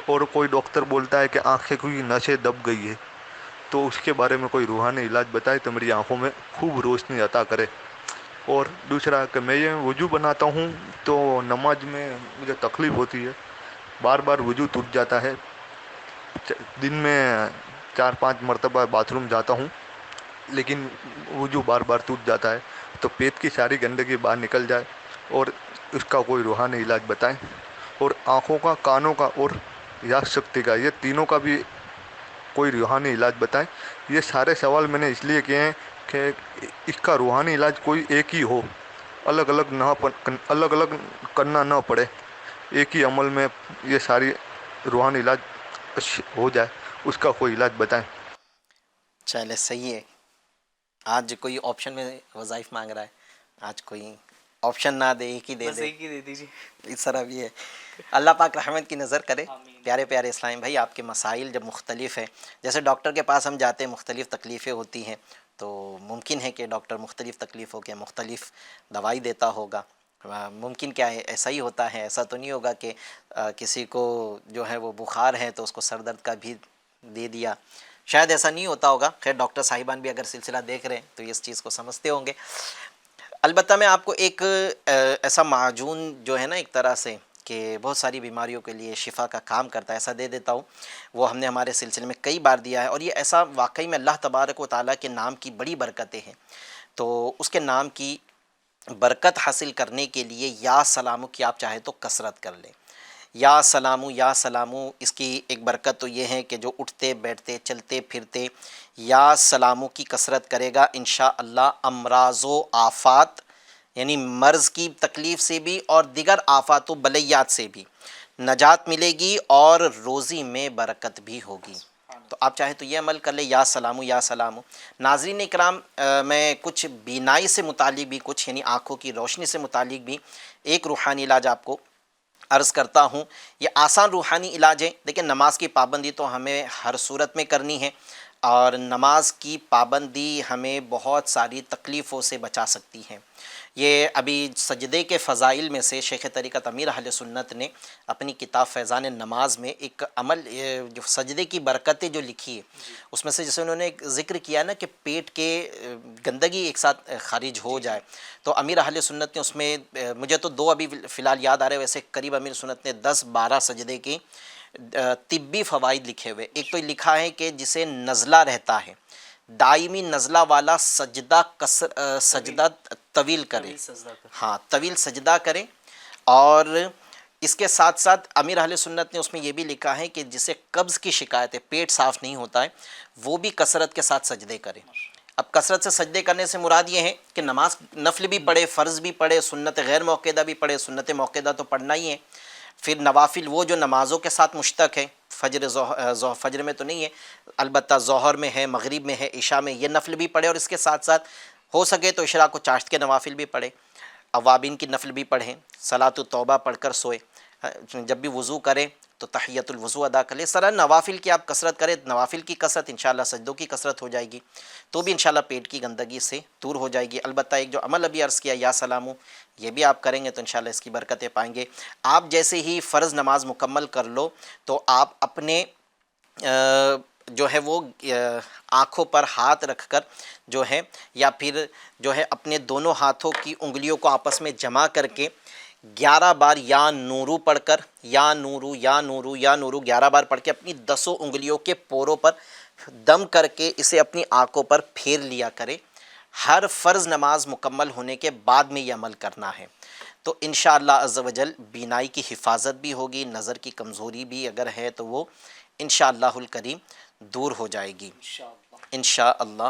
اور کوئی ڈاکٹر بولتا ہے کہ آنکھیں کی نسیں دب گئی ہے، تو اس کے بارے میں کوئی روحانی علاج بتائے تو میری آنکھوں میں خوب روشنی عطا کرے۔ اور دوسرا کہ میں یہ وضو بناتا ہوں تو نماز میں مجھے تکلیف ہوتی ہے، بار بار وضو ٹوٹ جاتا ہے، دن میں 4-5 مرتبہ باتھ روم جاتا ہوں لیکن وضو بار بار ٹوٹ جاتا ہے، تو پیٹ کی ساری گندگی باہر نکل جائے اور اس کا کوئی روحانی علاج بتائیں۔ اور آنکھوں کا، کانوں کا اور یاد شکتی کا، یہ تینوں کا بھی کوئی روحانی علاج بتائیں۔ یہ سارے سوال میں نے اس لیے کیے ہیں کہ اس کا روحانی علاج کوئی ایک ہی ہو، الگ الگ کرنا نہ پڑے، ایک ہی عمل میں یہ ساری روحانی علاج ہو جائے، اس کا کوئی علاج بتائیں۔ چلے صحیح ہے، آج کوئی آپشن میں وظائف مانگ رہا ہے، آج کوئی آپشن نہ دے، ایک ہی دے بس دے، ایک ہی دے دیجیے۔ اس طرح بھی ہے۔ اللہ پاک رحمت کی نظر کرے۔ پیارے پیارے اسلام بھائی، آپ کے مسائل جب مختلف ہیں، جیسے ڈاکٹر کے پاس ہم جاتے ہیں مختلف تکلیفیں ہوتی ہیں، تو ممکن ہے کہ ڈاکٹر مختلف تکلیفوں کے مختلف دوائی دیتا ہوگا، ممکن کیا ہے ایسا ہی ہوتا ہے، ایسا تو نہیں ہوگا کہ کسی کو جو ہے وہ بخار ہے تو اس کو سر درد کا بھی دے دیا، شاید ایسا نہیں ہوتا ہوگا۔ خیر ڈاکٹر صاحبان بھی اگر سلسلہ دیکھ رہے ہیں تو اس چیز کو سمجھتے ہوں گے۔ البتہ میں آپ کو ایک ایسا معجون جو ہے نا ایک طرح سے کہ بہت ساری بیماریوں کے لیے شفا کا کام کرتا ہے، ایسا دے دیتا ہوں، وہ ہم نے ہمارے سلسلے میں کئی بار دیا ہے، اور یہ ایسا واقعی میں اللہ تبارک و تعالیٰ کے نام کی بڑی برکتیں ہیں، تو اس کے نام کی برکت حاصل کرنے کے لیے یا سلامو کی آپ چاہے تو کثرت کر لیں، یا سلامو، اس کی ایک برکت تو یہ ہے کہ جو اٹھتے بیٹھتے چلتے پھرتے یا سلامو کی کثرت کرے گا انشاءاللہ امراض و آفات، یعنی مرض کی تکلیف سے بھی اور دیگر آفات و بلیات سے بھی نجات ملے گی اور روزی میں برکت بھی ہوگی۔ تو آپ چاہیں تو یہ عمل کر لیں، یا سلامو یا سلامو۔ ناظرین اکرام، میں کچھ بینائی سے متعلق بھی کچھ یعنی آنکھوں کی روشنی سے متعلق بھی ایک روحانی علاج آپ کو عرض کرتا ہوں۔ یہ آسان روحانی علاج ہے۔ دیکھیں، نماز کی پابندی تو ہمیں ہر صورت میں کرنی ہے، اور نماز کی پابندی ہمیں بہت ساری تکلیفوں سے بچا سکتی ہے۔ یہ ابھی سجدے کے فضائل میں سے شیخ طریقت امیر اہل سنت نے اپنی کتاب فیضان نماز میں ایک عمل، جو سجدے کی برکتیں جو لکھی ہے، اس میں سے جیسے انہوں نے ایک ذکر کیا نا کہ پیٹ کے گندگی ایک ساتھ خارج ہو جائے، تو امیر اہل سنت نے اس میں، مجھے تو دو ابھی فی الحال یاد آ رہے ہیں، ویسے قریب امیر سنت نے 10-12 سجدے کے طبی فوائد لکھے ہوئے۔ ایک تو لکھا ہے کہ جسے نزلہ رہتا ہے، دائمی نزلہ والا سجدہ طویل کرے، ہاں طویل سجدہ کرے۔ اور اس کے ساتھ ساتھ امیر اہل سنت نے اس میں یہ بھی لکھا ہے کہ جسے قبض کی شکایت ہے، پیٹ صاف نہیں ہوتا ہے، وہ بھی کثرت کے ساتھ سجدے کرے۔ اب کثرت سے سجدے کرنے سے مراد یہ ہے کہ نماز نفل بھی پڑھے، فرض بھی پڑھے، سنت غیر موقعہ بھی پڑھے۔ سنت موقعہ تو پڑھنا ہی ہے، پھر نوافل وہ جو نمازوں کے ساتھ مشتق ہے، فجر میں تو نہیں ہے، البتہ ظہر میں ہے، مغرب میں ہے، عشاء میں، یہ نفل بھی پڑھے، اور اس کے ساتھ ساتھ ہو سکے تو اشراق و چاشت کے نوافل بھی پڑھے، اوابین کی نفل بھی پڑھیں، صلاۃ التوبہ پڑھ کر سوئے، جب بھی وضو کرے تو تحیۃ الوضو ادا کر لے۔ سر نوافل کی آپ کثرت کریں، نوافل کی کثرت انشاءاللہ سجدوں کی کثرت ہو جائے گی، تو بھی انشاءاللہ پیٹ کی گندگی سے دور ہو جائے گی۔ البتہ ایک جو عمل ابھی عرض کیا یا سلامو، یہ بھی آپ کریں گے تو انشاءاللہ اس کی برکتیں پائیں گے۔ آپ جیسے ہی فرض نماز مکمل کر لو تو آپ اپنے جو ہے وہ آنکھوں پر ہاتھ رکھ کر جو ہے، یا پھر جو ہے اپنے دونوں ہاتھوں کی انگلیوں کو آپس میں جمع کر کے 11 بار یا نورو پڑھ کر، یا نورو یا نورو یا نورو 11 بار پڑھ کے اپنی 10 انگلیوں کے پوروں پر دم کر کے اسے اپنی آنکھوں پر پھیر لیا کرے۔ ہر فرض نماز مکمل ہونے کے بعد میں یہ عمل کرنا ہے، تو انشاءاللہ عز و جل بینائی کی حفاظت بھی ہوگی، نظر کی کمزوری بھی اگر ہے تو وہ انشاءاللہ الکریم دور ہو جائے گی انشاءاللہ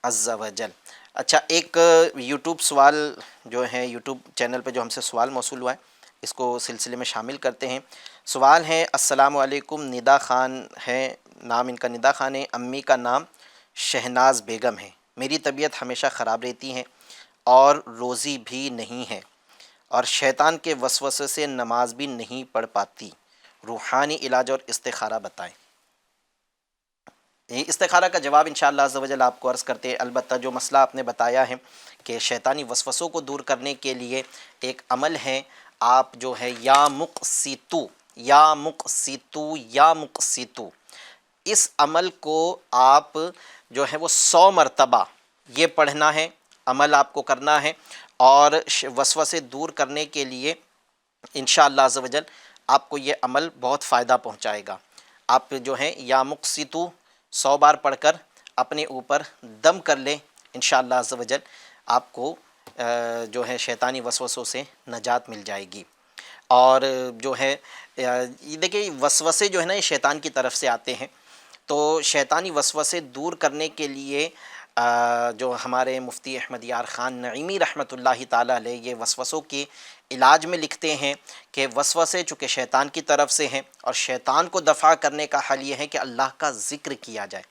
عز و جل۔ اچھا، ایک یوٹیوب سوال جو ہے، یوٹیوب چینل پہ جو ہم سے سوال موصول ہوا ہے، اس کو سلسلے میں شامل کرتے ہیں۔ سوال ہے، السلام علیکم، ندا خان ہے نام، ان کا ندا خان ہے، امی کا نام شہناز بیگم ہے، میری طبیعت ہمیشہ خراب رہتی ہے اور روزی بھی نہیں ہے، اور شیطان کے وسوسے سے نماز بھی نہیں پڑھ پاتی، روحانی علاج اور استخارہ بتائیں۔ استخارہ کا جواب انشاءاللہ عز و جل آپ کو عرض کرتے ہیں۔ البتہ جو مسئلہ آپ نے بتایا ہے کہ شیطانی وسوسوں کو دور کرنے کے لیے ایک عمل ہے، آپ جو ہے یا مقسطو یا مقسطو یا مقسطو، اس عمل کو آپ جو ہے وہ 100 مرتبہ یہ پڑھنا ہے، عمل آپ کو کرنا ہے، اور وسوسے دور کرنے کے لیے انشاءاللہ عز و جل آپ کو یہ عمل بہت فائدہ پہنچائے گا۔ آپ جو ہے یا مقسطو 100 بار پڑھ کر اپنے اوپر دم کر لیں، انشاءاللہ عز و جل آپ کو جو ہے شیطانی وسوسوں سے نجات مل جائے گی۔ اور جو ہے یہ دیکھیں، وسوسے جو ہے نا یہ شیطان کی طرف سے آتے ہیں، تو شیطانی وسوسے دور کرنے کے لیے جو ہمارے مفتی احمد یار خان نعیمی رحمۃ اللہ تعالیٰ علیہ یہ وسوسوں کے علاج میں لکھتے ہیں کہ وسوسے چونکہ شیطان کی طرف سے ہیں، اور شیطان کو دفع کرنے کا حل یہ ہے کہ اللہ کا ذکر کیا جائے۔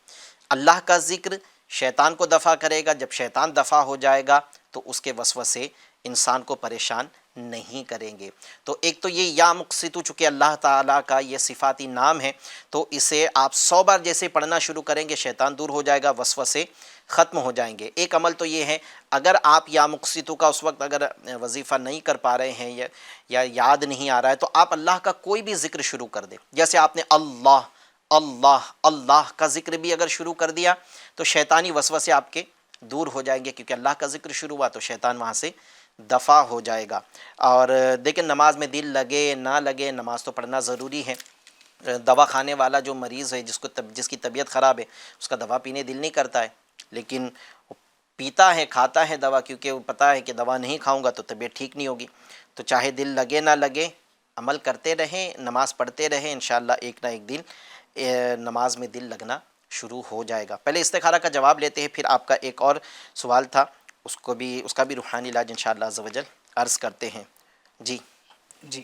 اللہ کا ذکر شیطان کو دفع کرے گا، جب شیطان دفع ہو جائے گا تو اس کے وسوسے انسان کو پریشان نہیں کریں گے۔ تو ایک تو یہ یا مقسطو، چونکہ اللہ تعالیٰ کا یہ صفاتی نام ہے، تو اسے آپ 100 بار جیسے پڑھنا شروع کریں گے شیطان دور ہو جائے گا، وسوسے ختم ہو جائیں گے۔ ایک عمل تو یہ ہے، اگر آپ یا مقسطو کا اس وقت اگر وظیفہ نہیں کر پا رہے ہیں یا یاد نہیں آ رہا ہے، تو آپ اللہ کا کوئی بھی ذکر شروع کر دیں۔ جیسے آپ نے اللہ اللہ اللہ کا ذکر بھی اگر شروع کر دیا تو شیطانی وسوسے آپ کے دور ہو جائیں گے، کیونکہ اللہ کا ذکر شروع ہوا تو شیطان وہاں سے دفع ہو جائے گا۔ اور دیکھیں، نماز میں دل لگے نہ لگے، نماز تو پڑھنا ضروری ہے۔ دوا کھانے والا جو مریض ہے، جس کی طبیعت خراب ہے، اس کا دوا پینے دل نہیں کرتا ہے، لیکن پیتا ہے، کھاتا ہے دوا، کیونکہ وہ پتہ ہے کہ دوا نہیں کھاؤں گا تو طبیعت ٹھیک نہیں ہوگی۔ تو چاہے دل لگے نہ لگے، عمل کرتے رہیں، نماز پڑھتے رہیں، انشاءاللہ ایک نہ ایک دن نماز میں دل لگنا شروع ہو جائے گا۔ پہلے استخارہ کا جواب لیتے ہیں، پھر آپ کا ایک اور سوال تھا، اس کا بھی روحانی علاج انشاءاللہ عز و جل عرض کرتے ہیں۔ جی جی